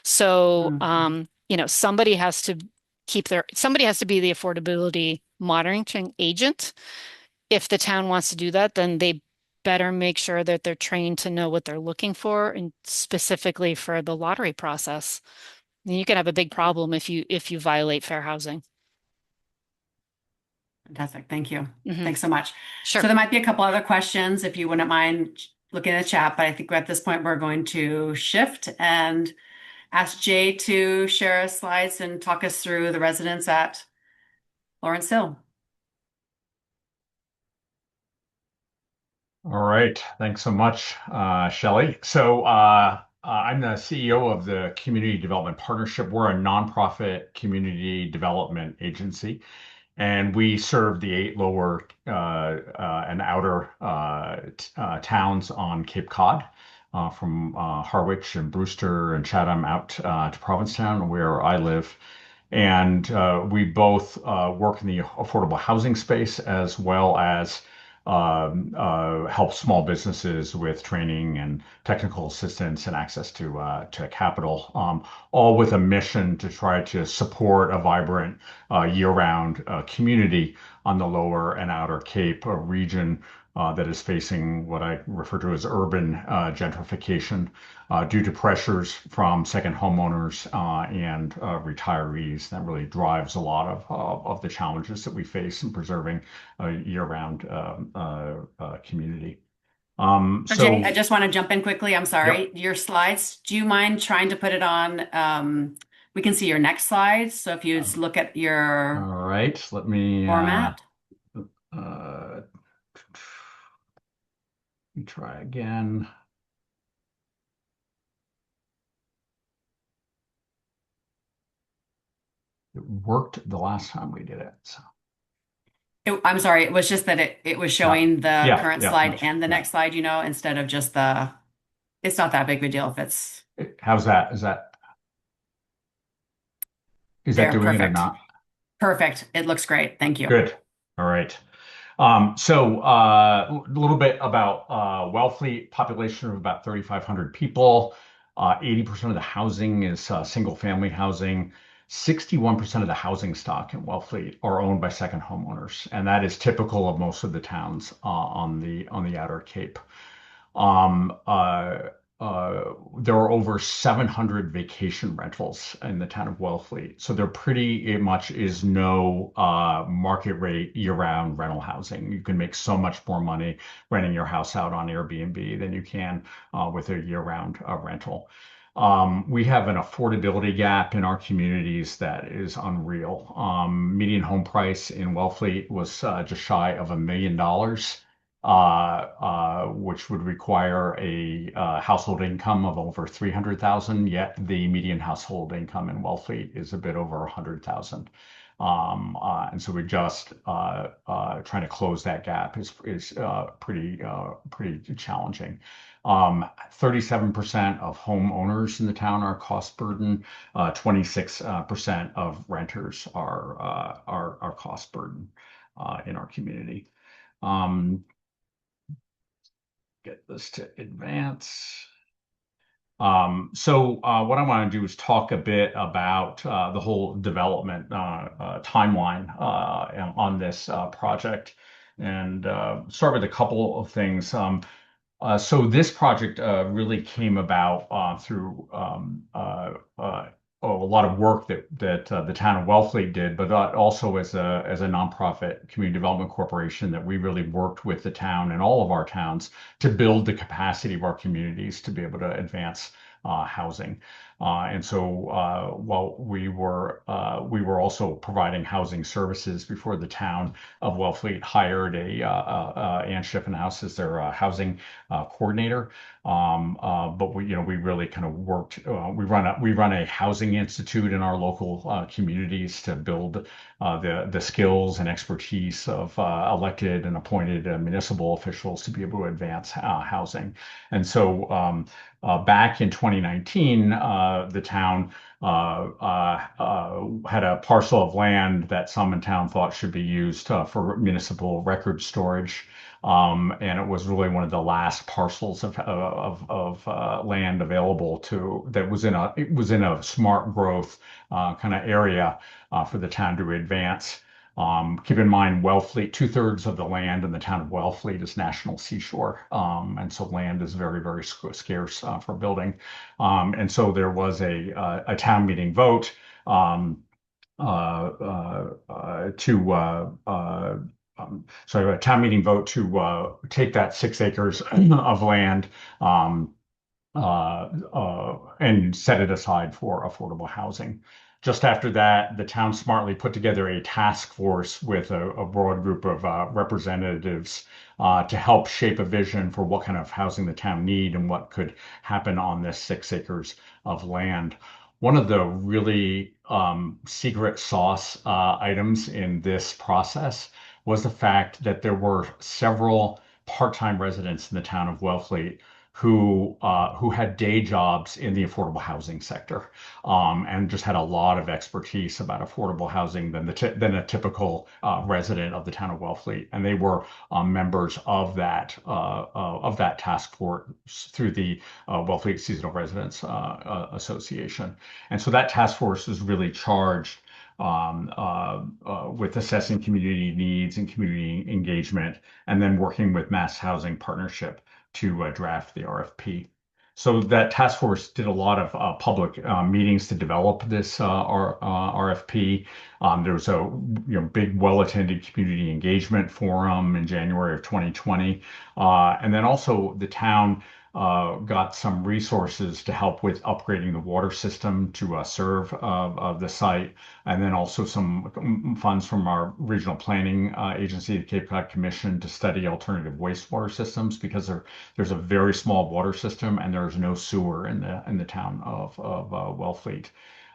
So, Mm-hmm. somebody has to be the affordability monitoring agent. If the town wants to do that, then they better make sure that they're trained to know what they're looking for and specifically for the lottery process. And you can have a big problem if you violate fair housing. Fantastic. Thank you. Hmm. Thanks so much. So Sure. there might be a couple other questions if you wouldn't mind looking at the chat, but I think at this point we're going to shift and ask Jay to share us slides and talk us through the residents at Lawrence Hill. All right. Thanks so much, Shelley. I'm the CEO of the Community Development Partnership. We're a nonprofit community development agency, and we serve the eight lower and outer towns on Cape Cod, from Harwich and Brewster and Chatham out to Provincetown, where I live. And we both work in the affordable housing space as well as help small businesses with training and technical assistance and access to capital, all with a mission to try to support a vibrant year-round community on the lower and outer Cape, a region that is facing what I refer to as urban gentrification due to pressures from second homeowners and retirees. That really drives a lot of the challenges that we face in preserving a year-round community. So Jay, I So, just want to jump in quickly. I'm yep. sorry. Your slides, do you mind trying to put it on? We can see your next slide. So if you just look at All your right. format. Uh, let me try again. worked the last time we did it. So I'm sorry, it was just that it was yeah, showing the yeah, current yeah, no, slide and the yeah. next slide, instead of just the, it's not that big of a deal if it's How's that? Is that there. doing it or Perfect. not? Perfect. It looks great. Thank you. Good. All right. A little bit about Wellfleet, population of about 3,500 people. 80% of the housing is single family housing. 61% of the housing stock in Wellfleet are owned by second homeowners, and that is typical of most of the towns on the Outer Cape. Um, uh, there are over 700 vacation rentals in the town of Wellfleet. So there pretty much is no market rate year-round rental housing. You can make so much more money renting your house out on Airbnb than you can with a year-round rental. We have an affordability gap in our communities that is unreal. Median home price in Wellfleet was just shy of $1 million, which would require a household income of over 300,000. Yet the median household income in Wellfleet is a bit over 100,000. And so we're just trying to close that gap is pretty challenging. 37% of homeowners in the town are cost burden. 26% of renters are cost burden in our community. Um, get this to advance. What I want to do is talk a bit about the whole development timeline on this project and start with a couple of things. So this project really came about through a lot of work that the town of Wellfleet did, but also as a nonprofit community development corporation that we really worked with the town and all of our towns to build the capacity of our communities to be able to advance housing. While we were also providing housing services before the town of Wellfleet hired Ann Schiffenhaus as their housing coordinator. But we really kind of worked. We run a housing institute in our local communities to build the skills and expertise of elected and appointed municipal officials to be able to advance housing. Back in 2019, the town had a parcel of land that some in town thought should be used for municipal record storage. And it was really one of the last parcels of land available that was in a smart growth kind of area for the town to advance. Keep in mind, Wellfleet, two-thirds of the land in the town of Wellfleet is national seashore. And so land is very, very scarce for building. And so there was a town meeting vote to so a town meeting vote to take that 6 acres of land and set it aside for affordable housing. Just after that, the town smartly put together a task force with a broad group of representatives to help shape a vision for what kind of housing the town need and what could happen on this 6 acres of land. One of the really secret sauce items in this process was the fact that there were several part-time residents in the town of Wellfleet who had day jobs in the affordable housing sector, and just had a lot of expertise about affordable housing than a typical resident of the town of Wellfleet, and they were members of that task force through the Wellfleet Seasonal Residents Association, and so that task force is really charged with assessing community needs and community engagement, and then working with Mass Housing Partnership to draft the RFP. So that task force did a lot of public meetings to develop this RFP. There was a big, well-attended community engagement forum in January of 2020, and then also the town got some resources to help with upgrading the water system to serve the site, and then also some funds from our regional planning agency, the Cape Cod Commission, to study alternative wastewater systems because there's a very small water system and there's no sewer in the town of Wellfleet.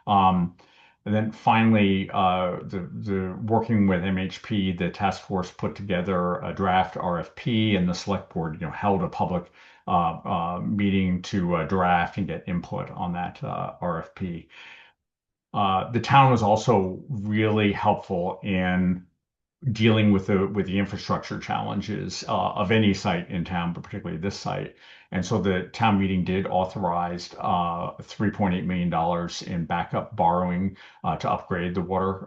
Um, And then finally, the working with MHP, the task force put together a draft RFP, and the select board, held a public meeting to draft and get input on that RFP. The town was also really helpful in dealing with the infrastructure challenges of any site in town, but particularly this site. And so the town meeting did authorize $3.8 million in backup borrowing to upgrade the water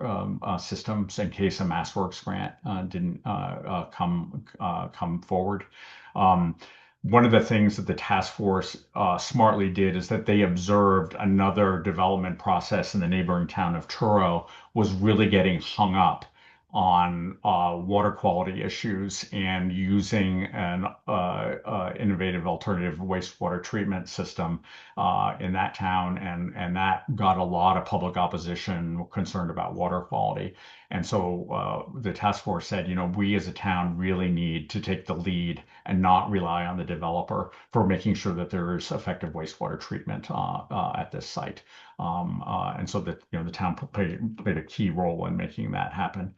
systems in case a MassWorks grant didn't come forward. Um, One of the things that the task force smartly did is that they observed another development process in the neighboring town of Truro was really getting hung up on water quality issues and using an innovative alternative wastewater treatment system in that town, and that got a lot of public opposition concerned about water quality. And so the task force said, we as a town really need to take the lead and not rely on the developer for making sure that there is effective wastewater treatment at this site. And so that the town played a key role in making that happen.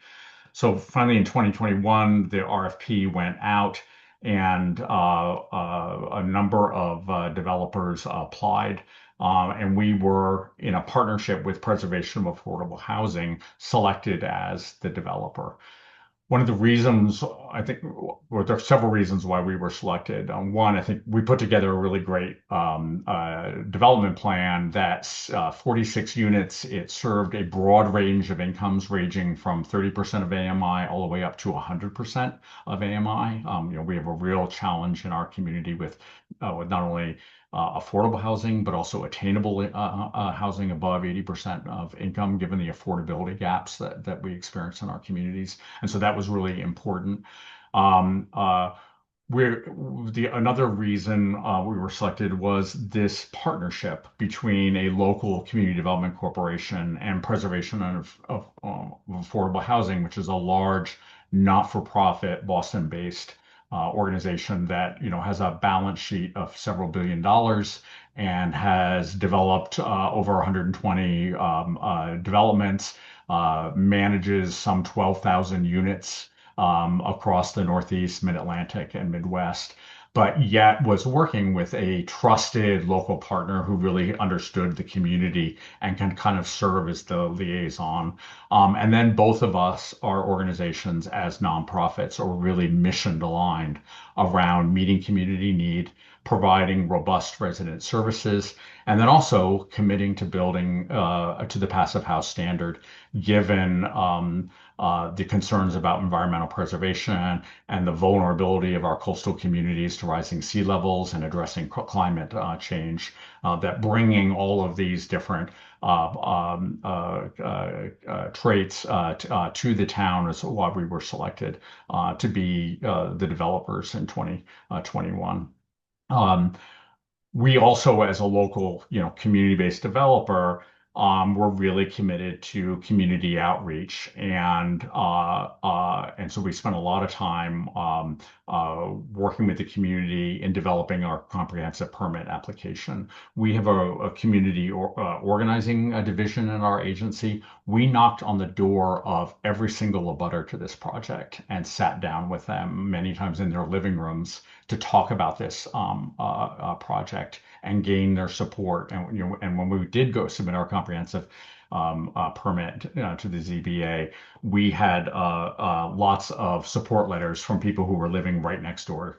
So finally, in 2021, the RFP went out, and a number of developers applied. And we were in a partnership with Preservation of Affordable Housing, selected as the developer. One of the reasons I think, well, there are several reasons why we were selected. One, I think we put together a really great development plan that's 46 units. It served a broad range of incomes ranging from 30% of AMI all the way up to 100% of AMI. We have a real challenge in our community with not only affordable housing, but also attainable housing above 80% of income, given the affordability gaps that we experience in our communities. And so that was really important. Um, uh, Another reason we were selected was this partnership between a local community development corporation and Preservation of Affordable Housing, which is a large not-for-profit Boston-based organization that has a balance sheet of several billion dollars and has developed over 120 developments, manages some 12,000 units across the Northeast, Mid-Atlantic, and Midwest, but yet was working with a trusted local partner who really understood the community and can kind of serve as the liaison. And then both of us, our organizations as nonprofits, are really mission aligned around meeting community need, providing robust resident services, and then also committing to building to the passive house standard, given the concerns about environmental preservation and the vulnerability of our coastal communities to rising sea levels and addressing climate change, that bringing all of these different traits to the town is why we were selected to be the developers in 2021. We also, as a local, community-based developer, we're really committed to community outreach, and so we spent a lot of time working with the community in developing our comprehensive permit application. We have a community organizing division in our agency. We knocked on the door of every single abutter to this project and sat down with them many times in their living rooms to talk about this project and gain their support. And when we did go submit our comprehensive permit to the ZBA, we had lots of support letters from people who were living right next door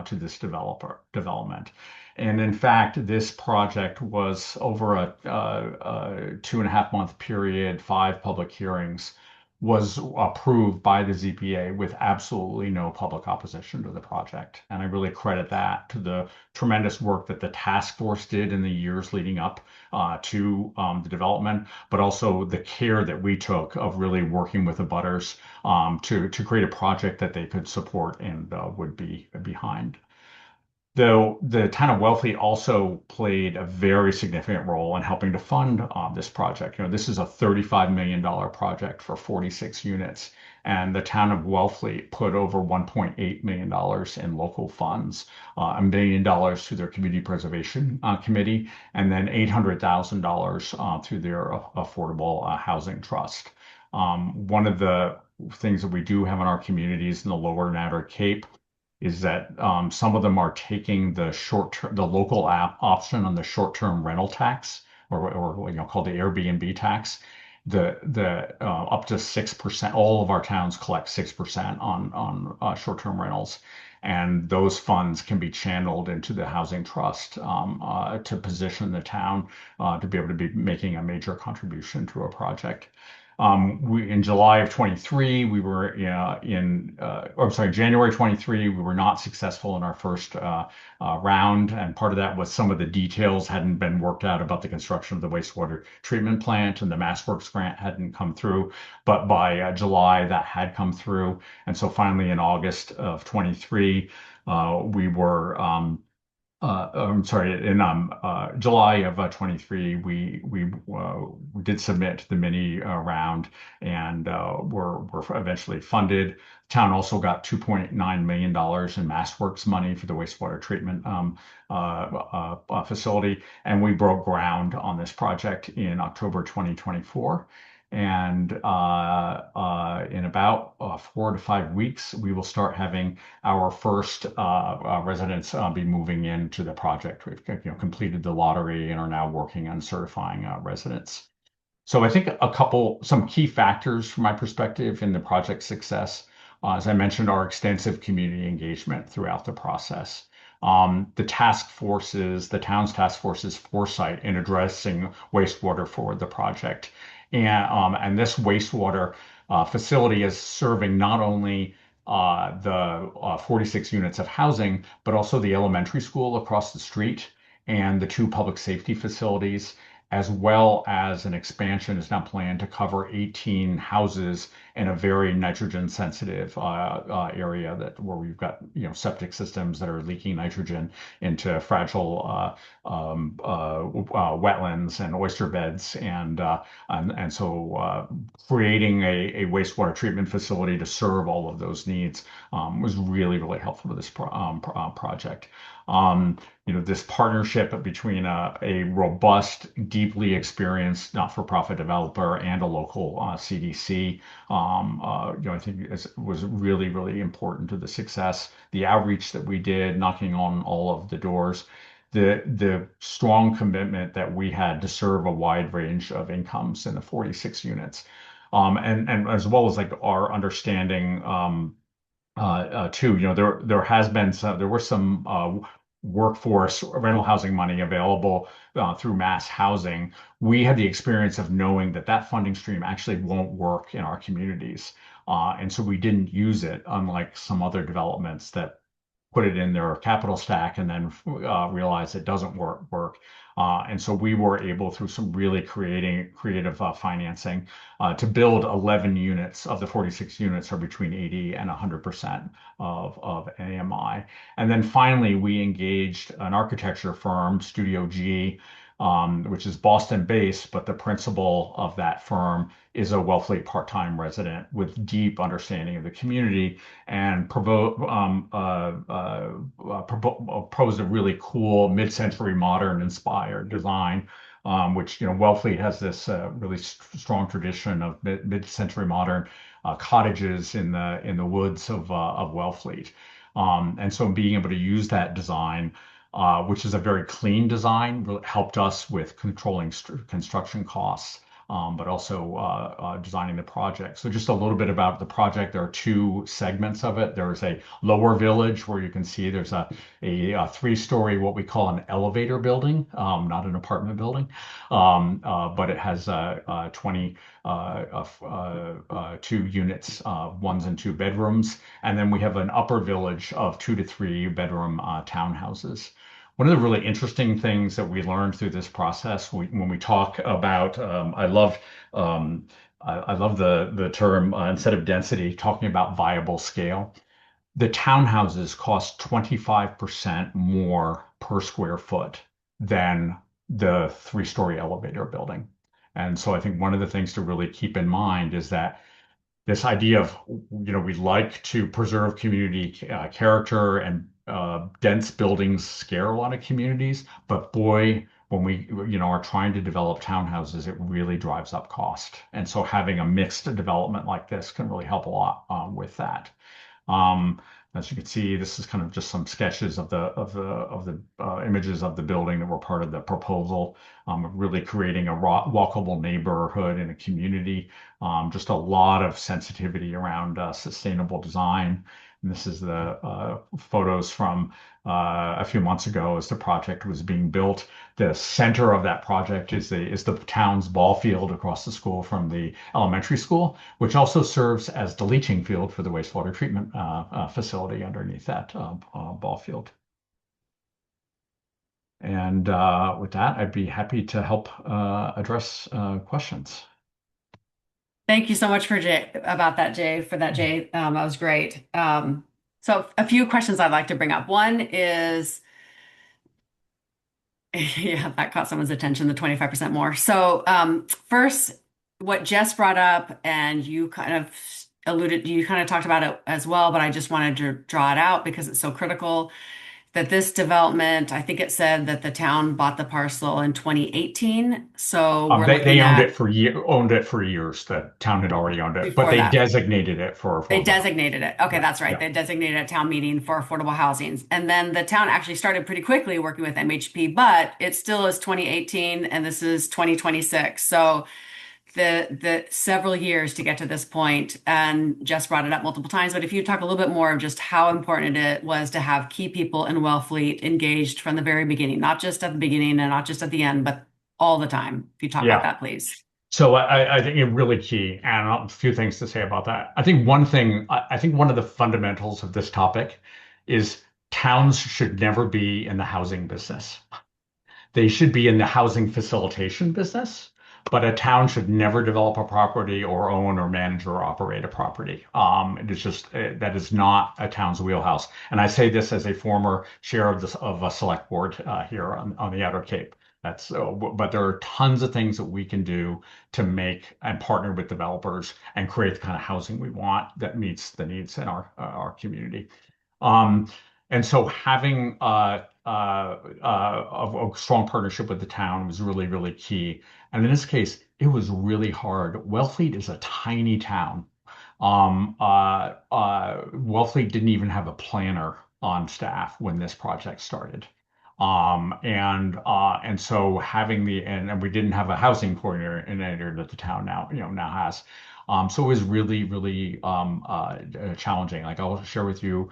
to this development. And in fact, this project was over a 2.5 month period, 5 public hearings, was approved by the ZBA with absolutely no public opposition to the project. And I really credit that to the tremendous work that the task force did in the years leading up to the development, but also the care that we took of really working with the butters to create a project that they could support and would be behind. Though the town of Wellfleet also played a very significant role in helping to fund this project. This is a $35 million project for 46 units, and the town of Wellfleet put over $1.8 million in local funds, $1 million through their community preservation committee, and then $800,000 through their affordable housing trust. One of the things that we do have in our communities in the Lower Natter Cape is that some of them are taking the local app option on the short-term rental tax, or called the Airbnb tax. The up to 6%. All of our towns collect 6% on short-term rentals, and those funds can be channeled into the housing trust to position the town to be able to be making a major contribution to a project. In July of 23, we were or I'm sorry, January 23, we were not successful in our first round. And part of that was some of the details hadn't been worked out about the construction of the wastewater treatment plant, and the MassWorks grant hadn't come through. But by July, that had come through. And so finally, in August of 23, we were I'm sorry, in July of 23, we did submit the mini round, and were eventually funded. Town also got $2.9 million in MassWorks money for the wastewater treatment facility, and we broke ground on this project in October 2024. And in about 4 to 5 weeks, we will start having our first residents be moving into the project. We've completed the lottery and are now working on certifying residents. So I think some key factors from my perspective in the project success, as I mentioned, are extensive community engagement throughout the process. The town's task force's foresight in addressing wastewater for the project. And this wastewater facility is serving not only the 46 units of housing, but also the elementary school across the street and the two public safety facilities, as well as an expansion is now planned to cover 18 houses in a very nitrogen sensitive area where we've got septic systems that are leaking nitrogen into fragile wetlands and oyster beds, and so creating a wastewater treatment facility to serve all of those needs was really, really helpful to this project. This partnership between a robust, deeply experienced not-for-profit developer and a local CDC, I think was really, really important to the success. The outreach that we did, knocking on all of the doors, the strong commitment that we had to serve a wide range of incomes in the 46 units, and as well as like our understanding. Too. There were some workforce rental housing money available through mass housing. We had the experience of knowing that that funding stream actually won't work in our communities. And so we didn't use it, unlike some other developments that put it in their capital stack and then realize it doesn't work. And so we were able, through some really creative financing, to build 11 units. Of the 46 units are between 80 and 100% of AMI. And then finally, we engaged an architecture firm, Studio G, which is Boston-based, but the principal of that firm is a Wellfleet part-time resident with deep understanding of the community, and proposed a really cool mid-century modern inspired design, which Wellfleet has this really strong tradition of mid-century modern cottages in the woods of Wellfleet. And so being able to use that design, which is a very clean design, really helped us with controlling construction costs, but also designing the project. So just a little bit about the project. There are two segments of it. There's a lower village where you can see there's a three-story, what we call an elevator building, not an apartment building, but it has 22 units, ones and two bedrooms. And then we have an upper village of 2 to 3 bedroom townhouses. One of the really interesting things that we learned through this process, when we talk about, I love the term, instead of density, talking about viable scale. the townhouses cost 25% more per square foot than the three-story elevator building. And so I think one of the things to really keep in mind is that this idea of, we like to preserve community character, and dense buildings scare a lot of communities. But boy, when we, are trying to develop townhouses, it really drives up cost. And so having a mixed development like this can really help a lot with that. Um, as you can see, this is kind of just some sketches of the images of the building that were part of the proposal. Really creating a walkable neighborhood and a community. Just a lot of sensitivity around sustainable design. And this is the photos from a few months ago as the project was being built. The center of that project is the town's ball field across the school from the elementary school, which also serves as the leaching field for the wastewater treatment facility underneath that ball field. And with that, I'd be happy to help address questions. Thank you so much for Jay about that, Jay, for that, Jay. That was great. So a few questions I'd like to bring up. One is, yeah, that caught someone's attention, the 25% more. So first, what Jess brought up, and you kind of you kind of talked about it as well, but I just wanted to draw it out because it's so critical that this development, I think it said that the town bought the parcel in 2018. So we're They looking at owned it for years. The town had already owned it, but before they that. designated it for They affordable housing. designated it. Okay, Yeah, that's right. yeah, They designated a town meeting for affordable housings. And then the town actually started pretty quickly working with MHP, but it still is 2018 and this is 2026. So the several years to get to this point, and Jess brought it up multiple times, but if you talk a little bit more of just how important it was to have key people in Wellfleet engaged from the very beginning, not just at the beginning and not just at the end, but all the time. If you talk about yeah. that, please. So I think it's really key, and a few things to say about that. I think one of the fundamentals of this topic is towns should never be in the housing business. They should be in the housing facilitation business, but a town should never develop a property or own or manage or operate a property. It is just that is not a town's wheelhouse. And I say this as a former chair of a select board here on the Outer Cape. But there are tons of things that we can do to make and partner with developers and create the kind of housing we want that meets the needs in our community. Um, and so having a strong partnership with the town was really, really key. And in this case, it was really hard. Wellfleet is a tiny town. Wellfleet didn't even have a planner on staff when this project started. And so having and we didn't have a housing coordinator that the town now has. So it was really, really challenging. Like I'll share with you,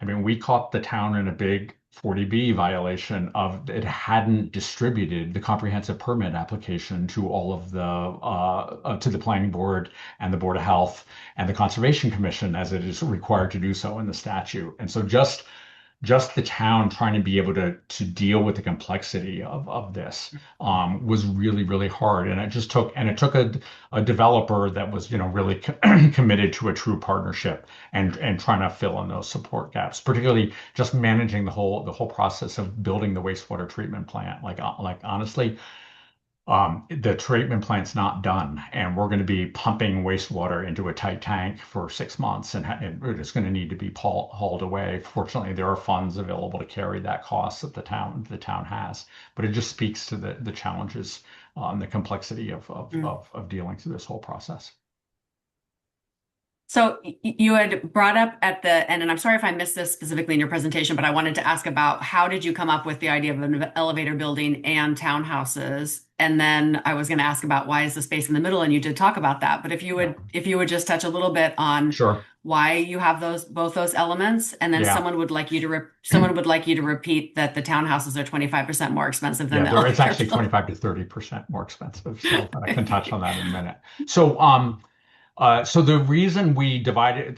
I mean, we caught the town in a big 40B violation of it hadn't distributed the comprehensive permit application to all of to the planning board and the Board of Health and the Conservation Commission as it is required to do so in the statute. And so just the town trying to be able to deal with the complexity of this was really, really hard. And it took a developer that was, really committed to a true partnership and trying to fill in those support gaps, particularly just managing the whole process of building the wastewater treatment plant. Like honestly, the treatment plant's not done, and we're going to be pumping wastewater into a tight tank for 6 months, and it's going to need to be hauled away. Fortunately, there are funds available to carry that cost that the town has, but it just speaks to the challenges and the complexity of dealing through this whole process. So you had brought up at the end, and I'm sorry if I missed this specifically in your presentation, but I wanted to ask about how did you come up with the idea of an elevator building and townhouses? And then I was going to ask about why is the space in the middle, and you did talk about that. But Yeah, if you would just touch a little bit on sure. why you have both those elements, and then Yeah. someone would like you to repeat that the townhouses are 25% more expensive than Yeah, the it's elevator actually building. 25 to 30% more expensive. So I can touch on that in a minute. So, so the reason we divided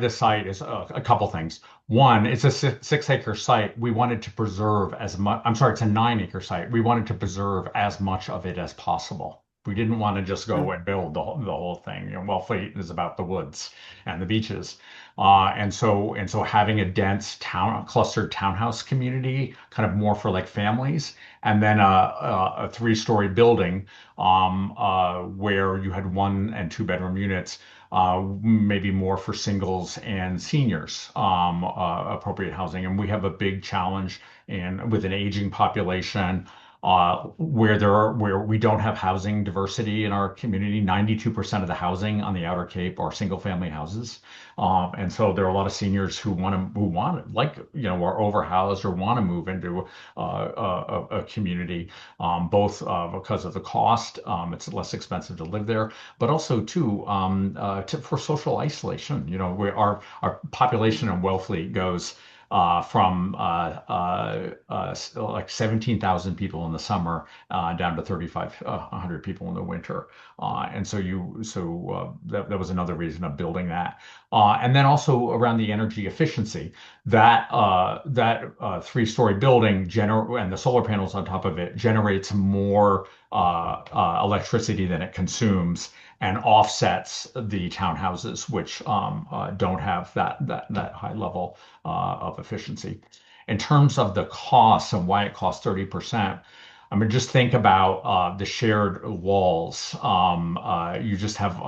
this site is a couple things. One, it's a 6 acre site. We wanted to preserve as much. I'm sorry, it's a 9 acre site. We wanted to preserve as much of it as possible. We didn't want to just go Mm. and build the whole thing. Wellfleet is about the woods and the beaches. And so having a dense town, clustered townhouse community, kind of more for like families, and then a three-story building where you had one and two bedroom units, maybe more for singles and seniors, appropriate housing. And we have a big challenge in with an aging population where we don't have housing diversity in our community. 92% of the housing on the Outer Cape are single family houses. And so there are a lot of seniors like, are overhoused or want to move into a community, both because of the cost. It's less expensive to live there, but also too, for social isolation. Our population in Wellfleet goes from like 17,000 people in the summer down to 3,500 people in the winter. That was another reason of building that. And then also around the energy efficiency, that three-story building and the solar panels on top of it generates more electricity than it consumes and offsets the townhouses, which don't have that high level of efficiency. In terms of the cost and why it costs 30%, I mean, just think about the shared walls. You just have a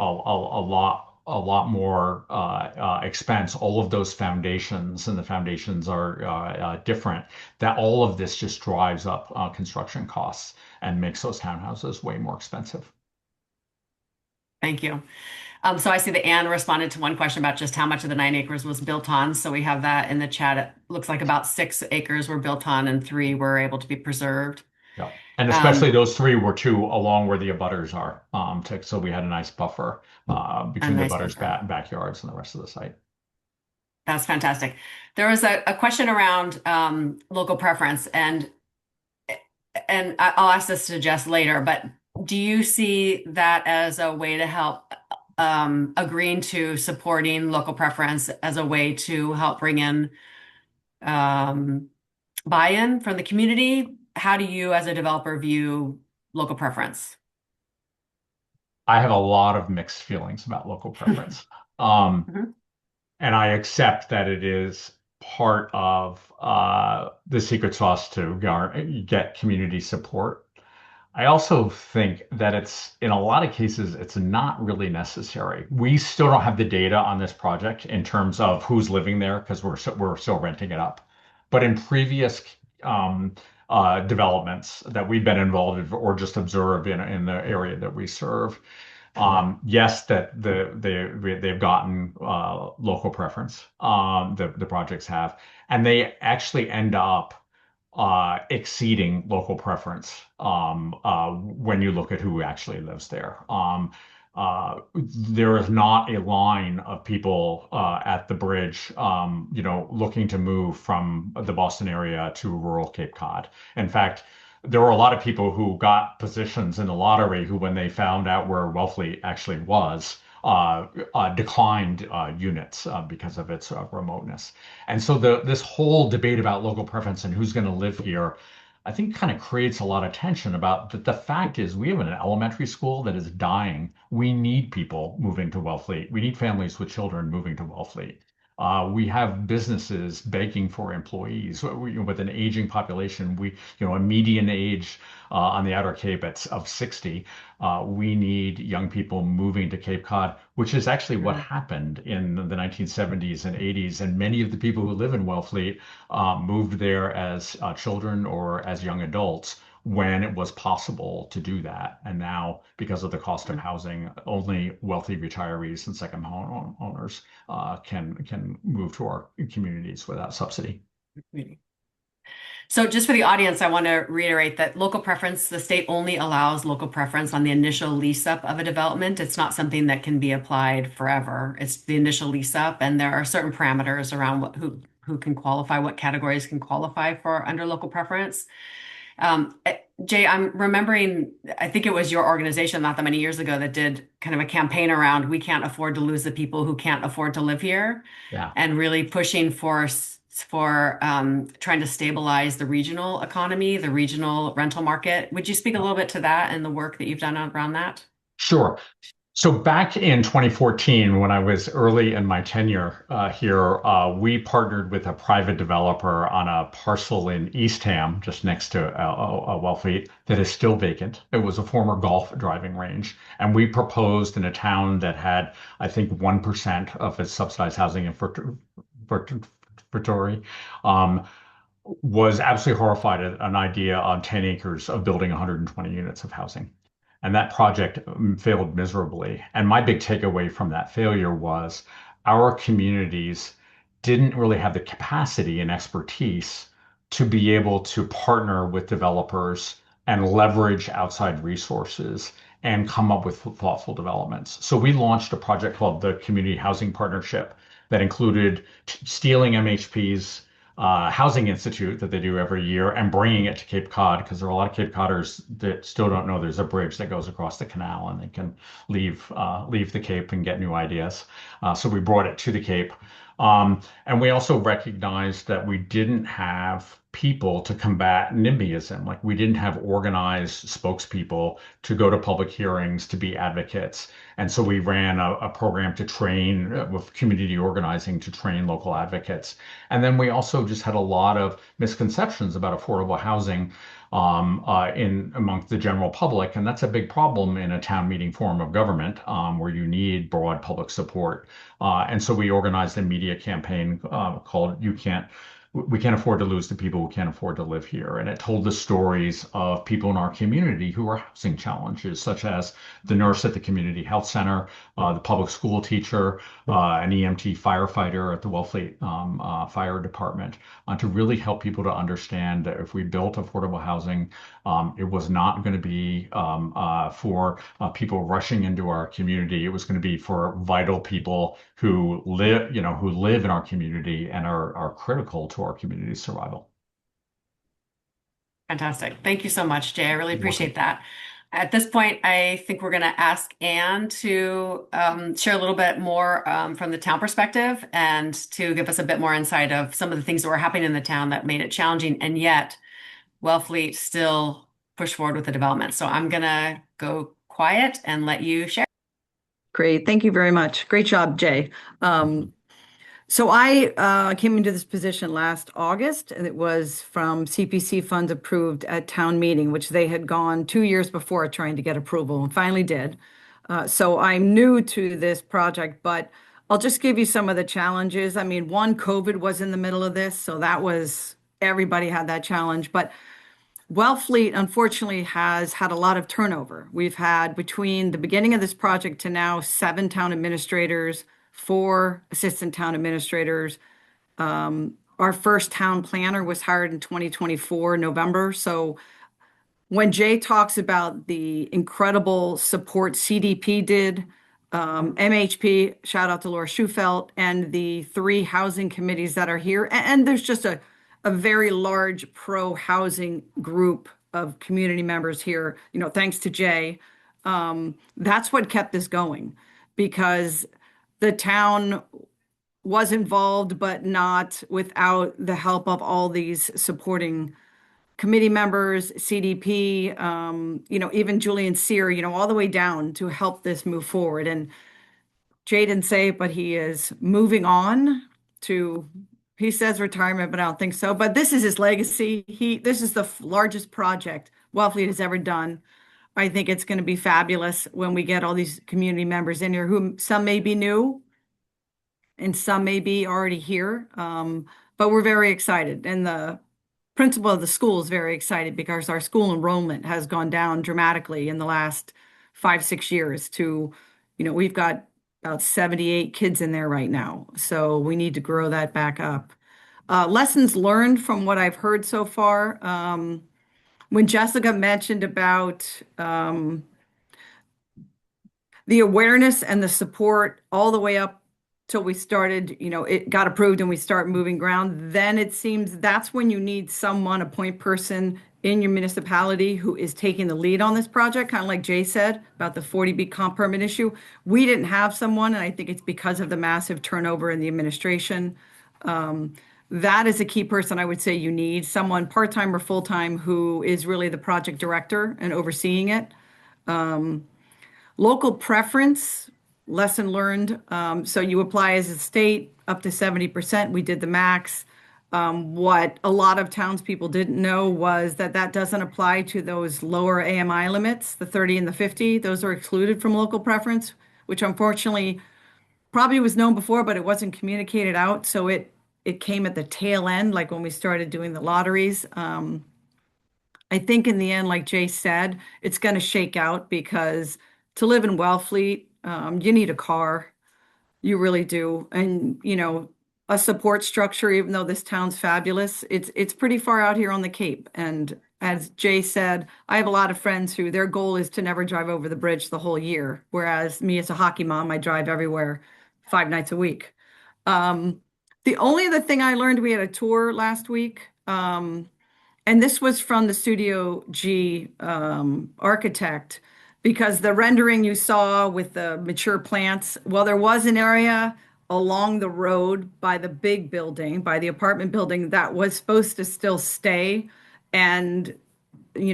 lot more expense. All of those foundations, and the foundations are different. That all of this just drives up construction costs and makes those townhouses way more expensive. Thank you. So I see that Anne responded to one question about just how much of the 9 acres was built on. So we have that in the chat. It looks like about 6 acres were built on and 3 were able to be preserved. Yeah. And especially Um, those three were two along where the abutters are. So we had a nice buffer a between the nice abutters' buffer. backyards and the rest of the site. That's fantastic. There was a question around local preference, and I'll ask this to Jess later, but do you see that as a way to help agreeing to supporting local preference as a way to help bring in um, buy-in from the community? How do you, as a developer, view local preference? I have a lot of mixed feelings about local preference. Um, Mhm. and I accept that it is part of the secret sauce to get community support. I also think that in a lot of cases, it's not really necessary. We still don't have the data on this project in terms of who's living there because we're still renting it up. But in previous um, developments that we've been involved in or just observed in the area that we serve, yes, that they've gotten local preference. The projects have, and they actually end up exceeding local preference when you look at who actually lives there. There is not a line of people at the bridge, looking to move from the Boston area to rural Cape Cod. In fact, there were a lot of people who got positions in the lottery who, when they found out where Wellfleet actually was, declined units because of its remoteness. And so this whole debate about local preference and who's going to live here, I think kind of creates a lot of tension about the fact is we have an elementary school that is dying. We need people moving to Wellfleet. We need families with children moving to Wellfleet. We have businesses begging for employees. With an aging population, a median age on the Outer Cape of 60. We need young people moving to Cape Cod, which is actually what Mhm. happened in the 1970s and 80s. And many of the people who live in Wellfleet moved there as children or as young adults when it was possible to do that. And now, because of the cost of housing, only wealthy retirees and second home owners can move to our communities without subsidy. Mhm. So just for the audience, I want to reiterate that local preference, the state only allows local preference on the initial lease up of a development. It's not something that can be applied forever. It's the initial lease up, and there are certain parameters around who can qualify, what categories can qualify for under local preference. Jay, I'm remembering, I think it was your organization not that many years ago that did kind of a campaign around we can't afford to lose the people who can't afford to live here Yeah. and really pushing for for trying to stabilize the regional economy, the regional rental market. Would you speak a little bit to that and the work that you've done around that? Sure. So back in 2014, when I was early in my tenure here, we partnered with a private developer on a parcel in Eastham, just next to Wellfleet, that is still vacant. It was a former golf driving range, and we proposed in a town that had, I think, 1% of its subsidized housing inventory. Um, was absolutely horrified at an idea on 10 acres of building 120 units of housing. And that project failed miserably. And my big takeaway from that failure was our communities didn't really have the capacity and expertise to be able to partner with developers and leverage outside resources and come up with thoughtful developments. So we launched a project called the Community Housing Partnership that included stealing MHP's Housing Institute that they do every year and bringing it to Cape Cod because there are a lot of Cape Codders that still don't know there's a bridge that goes across the canal and they can leave the Cape and get new ideas. So we brought it to the Cape. And we also recognized that we didn't have people to combat NIMBYism. Like we didn't have organized spokespeople to go to public hearings to be advocates. And so we ran a program to train with community organizing to train local advocates. And then we also just had a lot of misconceptions about affordable housing in amongst the general public, and that's a big problem in a town meeting form of government where you need broad public support. And so we organized a media campaign called "You Can't." We can't afford to lose the people who can't afford to live here. And it told the stories of people in our community who are housing challenges, such as the nurse at the community health center, the public school teacher, an EMT firefighter at the Wellfleet Fire Department, to really help people to understand that if we built affordable housing, it was not going to be for people rushing into our community. It was going to be for vital people who live in our community and are critical to our community's survival. Fantastic. Thank you so much, Jay. I really You're welcome. appreciate that. At this point, I think we're going to ask Anne to share a little bit more from the town perspective and to give us a bit more insight of some of the things that were happening in the town that made it challenging, and yet Wellfleet still pushed forward with the development. So I'm going to go quiet and let you share. Great. Thank you very much. Great job, Jay. So I came into this position last August, and it was from CPC funds approved at town meeting, which they had gone 2 years before trying to get approval and finally did. So I'm new to this project, but I'll just give you some of the challenges. I mean, one, COVID was in the middle of this, so that was everybody had that challenge. But Wellfleet, unfortunately, has had a lot of turnover. We've had between the beginning of this project to now 7 town administrators, 4 assistant town administrators. Our first town planner was hired in 2024, November. So when Jay talks about the incredible support CDP did, MHP, shout out to Laura Schufelt, and the 3 housing committees that are here. And there's just a very large pro-housing group of community members here, thanks to Jay. That's what kept this going because the town was involved, but not without the help of all these supporting committee members, CDP, even Julian Sear, all the way down to help this move forward. And Jay didn't say it, but he is moving on to, he says retirement, but I don't think so. But this is his legacy. This is the largest project Wellfleet has ever done. I think it's going to be fabulous when we get all these community members in here, who some may be new and some may be already here. But we're very excited. And the principal of the school is very excited because our school enrollment has gone down dramatically in the last 5, 6 years to, we've got about 78 kids in there right now. So we need to grow that back up. Lessons learned from what I've heard so far. When Jessica mentioned about the awareness and the support all the way up till we started, it got approved and we start moving ground, then it seems that's when you need someone, a point person in your municipality who is taking the lead on this project, kind of like Jay said about the 40B comp permit issue. We didn't have someone, and I think it's because of the massive turnover in the administration. that is a key person I would say you need, someone part-time or full-time who is really the project director and overseeing it. Local preference, lesson learned. So you apply as a state up to 70%. We did the max. What a lot of townspeople didn't know was that that doesn't apply to those lower AMI limits, the 30 and the 50. Those are excluded from local preference, which unfortunately probably was known before, but it wasn't communicated out. So it came at the tail end, like when we started doing the lotteries. I think in the end, like Jay said, it's going to shake out because to live in Wellfleet, you need a car. You really do. And, a support structure, even though this town's fabulous, it's pretty far out here on the Cape. And as Jay said, I have a lot of friends who their goal is to never drive over the bridge the whole year. Whereas me as a hockey mom, I drive everywhere 5 nights a week. Um, the only other thing I learned, we had a tour last week. And this was from the Studio G architect, because the rendering you saw with the mature plants, well, there was an area along the road by the big building, by the apartment building, that was supposed to still stay. And,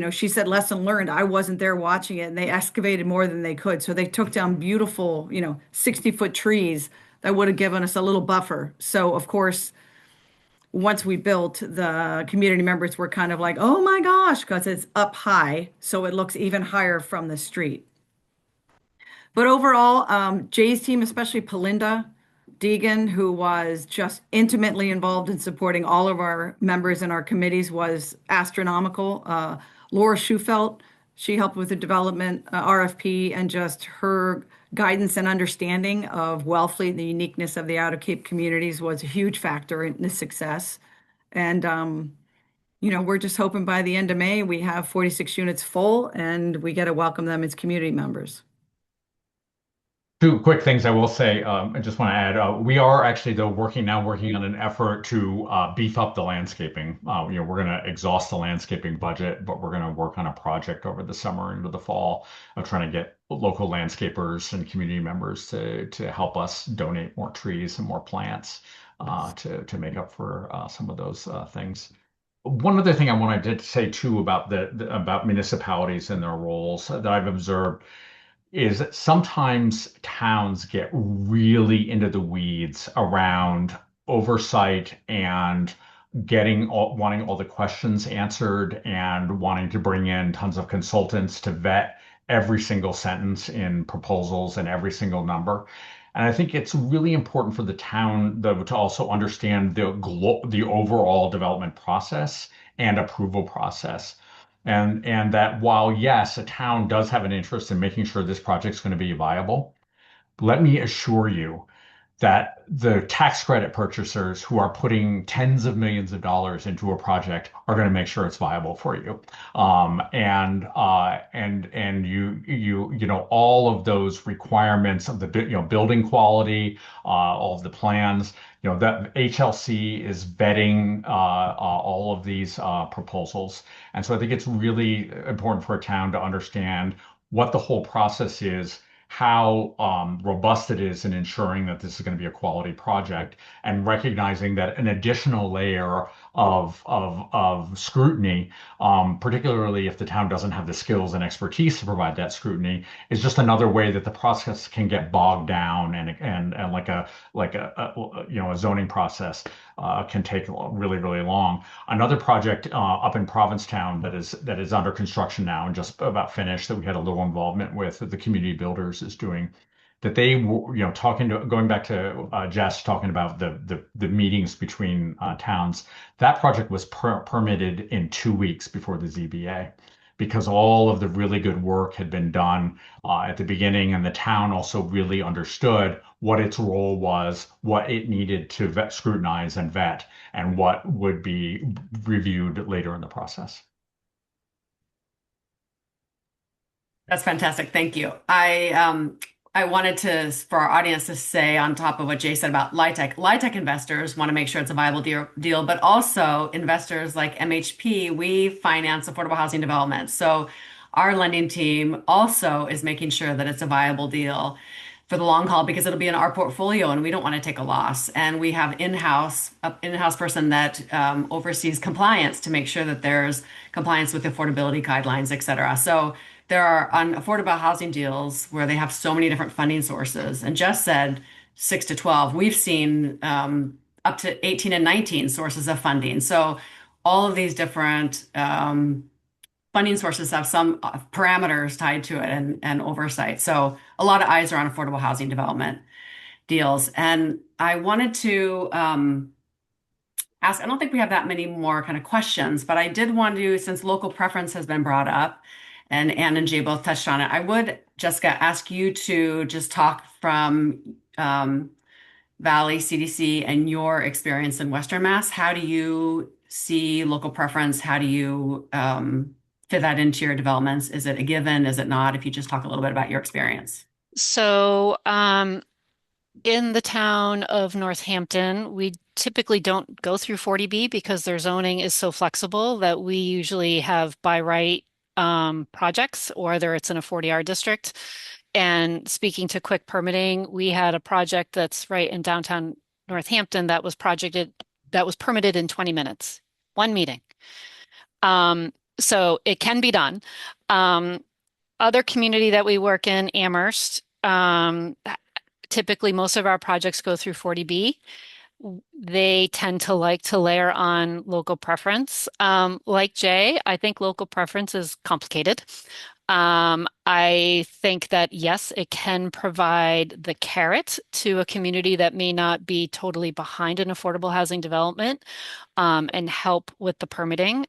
she said, lesson learned. I wasn't there watching it, and they excavated more than they could. So they took down beautiful, 60-foot trees that would have given us a little buffer. So, of course, once we built, the community members were kind of like, oh my gosh, because it's up high. So it looks even higher from the street. But overall, Jay's team, especially Pelinda Deegan, who was just intimately involved in supporting all of our members and our committees, was astronomical. Laura Schufelt, she helped with the development RFP, and just her guidance and understanding of Wellfleet and the uniqueness of the Outer Cape communities was a huge factor in the success. And, we're just hoping by the end of May, we have 46 units full and we get to welcome them as community members. Two quick things I will say. I just want to add, we are actually though working on an effort to beef up the landscaping. We're going to exhaust the landscaping budget, but we're going to work on a project over the summer into the fall of trying to get local landscapers and community members to help us donate more trees and more plants to make up for some of those things. One other thing I wanted to say too about about municipalities and their roles that I've observed is that sometimes towns get really into the weeds around oversight and wanting all the questions answered and wanting to bring in tons of consultants to vet every single sentence in proposals and every single number. And I think it's really important for the town, though, to also understand the overall development process and approval process. And that while, yes, a town does have an interest in making sure this project's going to be viable, let me assure you that the tax credit purchasers who are putting tens of millions of dollars into a project are going to make sure it's viable for you. And all of those requirements of the building quality, all of the plans, that HLC is vetting all of these proposals. And so I think it's really important for a town to understand what the whole process is, how robust it is in ensuring that this is going to be a quality project, and recognizing that an additional layer of scrutiny, particularly if the town doesn't have the skills and expertise to provide that scrutiny, is just another way that the process can get bogged down, and a zoning process can take really, really long. Another project up in Provincetown that is under construction now and just about finished, that we had a little involvement with, that the community builders is doing, that they were, going back to Jess talking about the meetings between towns. That project was permitted in 2 weeks before the ZBA, because all of the really good work had been done at the beginning, and the town also really understood what its role was, what it needed to scrutinize and vet, and what would be reviewed later in the process. That's fantastic. Thank you. I wanted to, for our audience, to say on top of what Jay said about LIHTC investors want to make sure it's a viable deal, but also investors like MHP, we finance affordable housing development. So our lending team also is making sure that it's a viable deal. for the long haul because it'll be in our portfolio and we don't want to take a loss. And we have in-house person that oversees compliance to make sure that there's compliance with affordability guidelines, et cetera. So there are on affordable housing deals where they have so many different funding sources. And Jess said 6 to 12. We've seen up to 18 and 19 sources of funding. So all of these different funding sources have some parameters tied to it and oversight. So a lot of eyes are on affordable housing development deals. And I wanted to ask, I don't think we have that many more kind of questions, but I did want to, since local preference has been brought up, and Ann and Jay both touched on it, I would, Jessica, ask you to just talk from Valley CDC and your experience in Western Mass. How do you see local preference? How do you fit that into your developments? Is it a given? Is it not? If you just talk a little bit about your experience. So, in the town of Northampton, we typically don't go through 40B because their zoning is so flexible that we usually have by right projects, or whether it's in a 40R district. And speaking to quick permitting, we had a project that's right in downtown Northampton that was permitted in 20 minutes, one meeting. So it can be done. Um, Other community that we work in, Amherst, typically most of our projects go through 40B. They tend to like to layer on local preference. Like Jay, I think local preference is complicated. I think that yes, it can provide the carrot to a community that may not be totally behind an affordable housing development, and help with the permitting.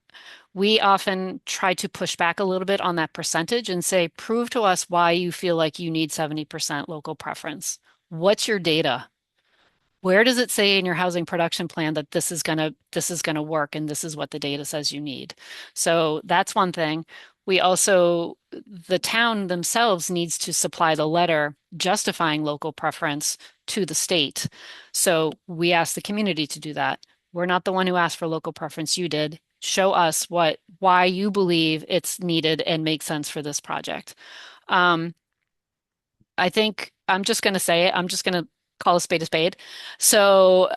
We often try to push back a little bit on that percentage and say, prove to us why you feel like you need 70% local preference. What's your data? Where does it say in your housing production plan that this is gonna work and this is what the data says you need? So that's one thing. We also, the town themselves needs to supply the letter justifying local preference to the state. So we ask the community to do that. We're not the one who asked for local preference, you did. Show us why you believe it's needed and makes sense for this project. Um, I think I'm just going to say it. I'm just going to call a spade a spade. So,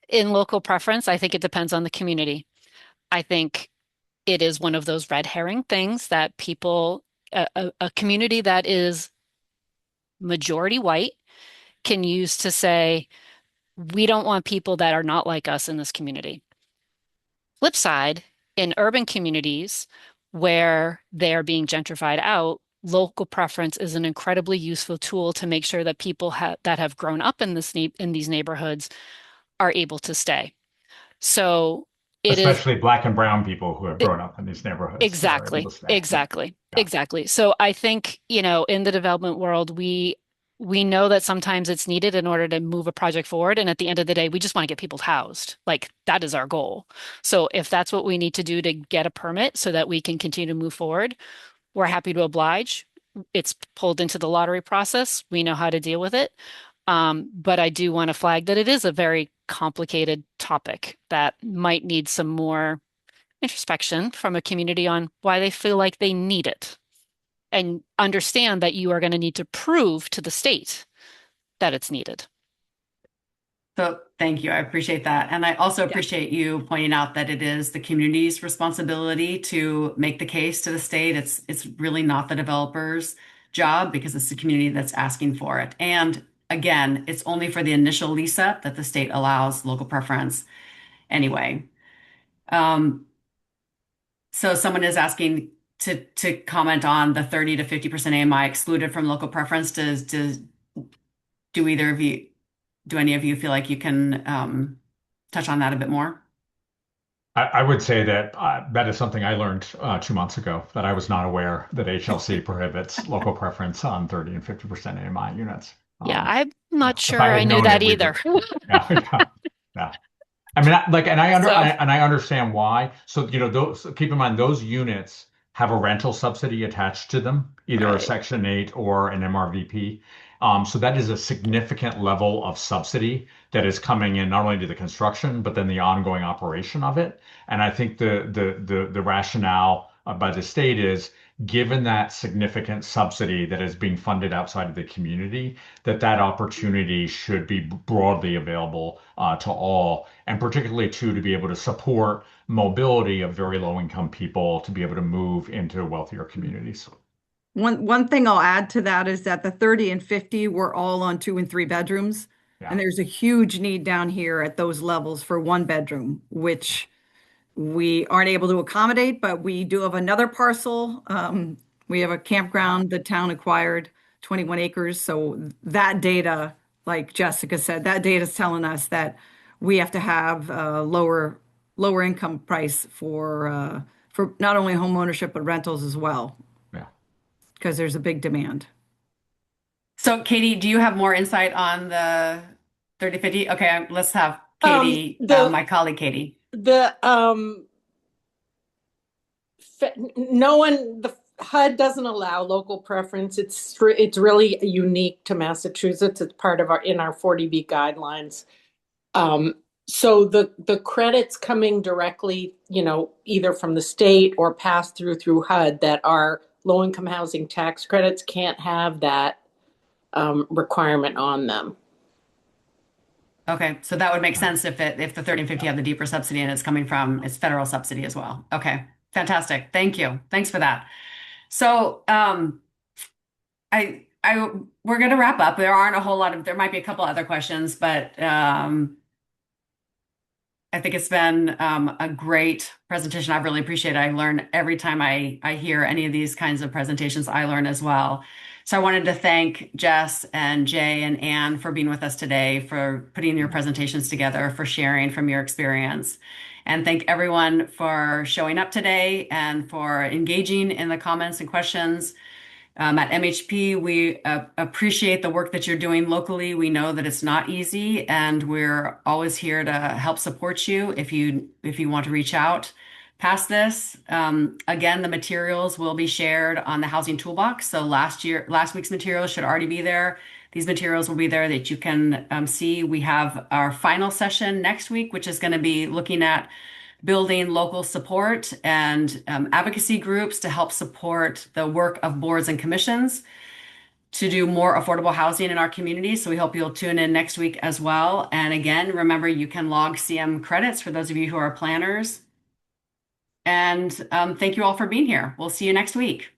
in local preference, I think it depends on the community. I think it is one of those red herring things that a community that is majority white can use to say, we don't want people that are not like us in this community. Flip side, in urban communities where they are being gentrified out, local preference is an incredibly useful tool to make sure that that have grown up in in these neighborhoods are able to stay. So it is Especially black and brown people who have it, grown up in these neighborhoods that are able to exactly, stay. Yeah, exactly, yeah. exactly. So I think, in the development world, we know that sometimes it's needed in order to move a project forward. And at the end of the day, we just want to get people housed. Like that is our goal. So if that's what we need to do to get a permit so that we can continue to move forward, we're happy to oblige. It's pulled into the lottery process. We know how to deal with it. But I do want to flag that it is a very complicated topic that might need some more introspection from a community on why they feel like they need it and understand that you are going to need to prove to the state that it's needed. So thank you. I appreciate that. And I also Yeah. appreciate you pointing out that it is the community's responsibility to make the case to the state. It's really not the developer's job because it's the community that's asking for it. And again, it's only for the initial lease up that the state allows local preference anyway. Um, so someone is asking to comment on the 30 to 50% AMI excluded from local preference. Do either of you do any of you feel like you can touch on that a bit more? I would say that that is something I learned 2 months ago that I was not aware that HLC prohibits local preference on 30 and 50% AMI units. Yeah, Um, I'm yeah, not if I sure I had knew known that it, we either. would. Yeah, yeah, yeah. I mean, So, and I understand why. So, those keep in mind those units have a rental subsidy attached to them, either a right. Section 8 or an MRVP. So that is a significant level of subsidy that is coming in not only to the construction, but then the ongoing operation of it. And I think the rationale by the state is given that significant subsidy that is being funded outside of the community, that opportunity should be broadly available to all, and particularly too to be able to support mobility of very low income people to be able to move into wealthier communities. One thing I'll add to that is that the 30 and 50 were all on 2 and 3 bedrooms. And Yeah. there's a huge need down here at those levels for 1 bedroom, which we aren't able to accommodate, but we do have another parcel. We have a campground the town acquired, 21 acres. So that data, like Jessica said, that data is telling us that we have to have a lower income price for not only home ownership but rentals as well, Yeah. because there's a big demand. So, Katie, do you have more insight on the 3050? Okay, let's have Um, Katie, the my colleague Katie. the no one the HUD doesn't allow local preference. It's really unique to Massachusetts. It's part of our 40B guidelines. Um, so the credits coming directly, either from the state or passed through HUD that are low income housing tax credits can't have that requirement on them. Okay, so that would make sense if the 30 and 50 have the deeper subsidy and it's federal subsidy as well. Okay, fantastic. Thank you. Thanks for that. So, we're going to wrap up. There might be a couple other questions, but I think it's been a great presentation. I really appreciate it. I learn every time I hear any of these kinds of presentations, I learn as well. So I wanted to thank Jess and Jay and Anne for being with us today, for putting your presentations together, for sharing from your experience. And thank everyone for showing up today and for engaging in the comments and questions. At MHP, we appreciate the work that you're doing locally. We know that it's not easy, and we're always here to help support you if you want to reach out past this. Again, the materials will be shared on the Housing Toolbox. So last week's materials should already be there. These materials will be there that you can see. We have our final session next week, which is going to be looking at building local support and advocacy groups to help support the work of boards and commissions to do more affordable housing in our community. So we hope you'll tune in next week as well. And again, remember, you can log CM credits for those of you who are planners. And thank you all for being here. We'll see you next week.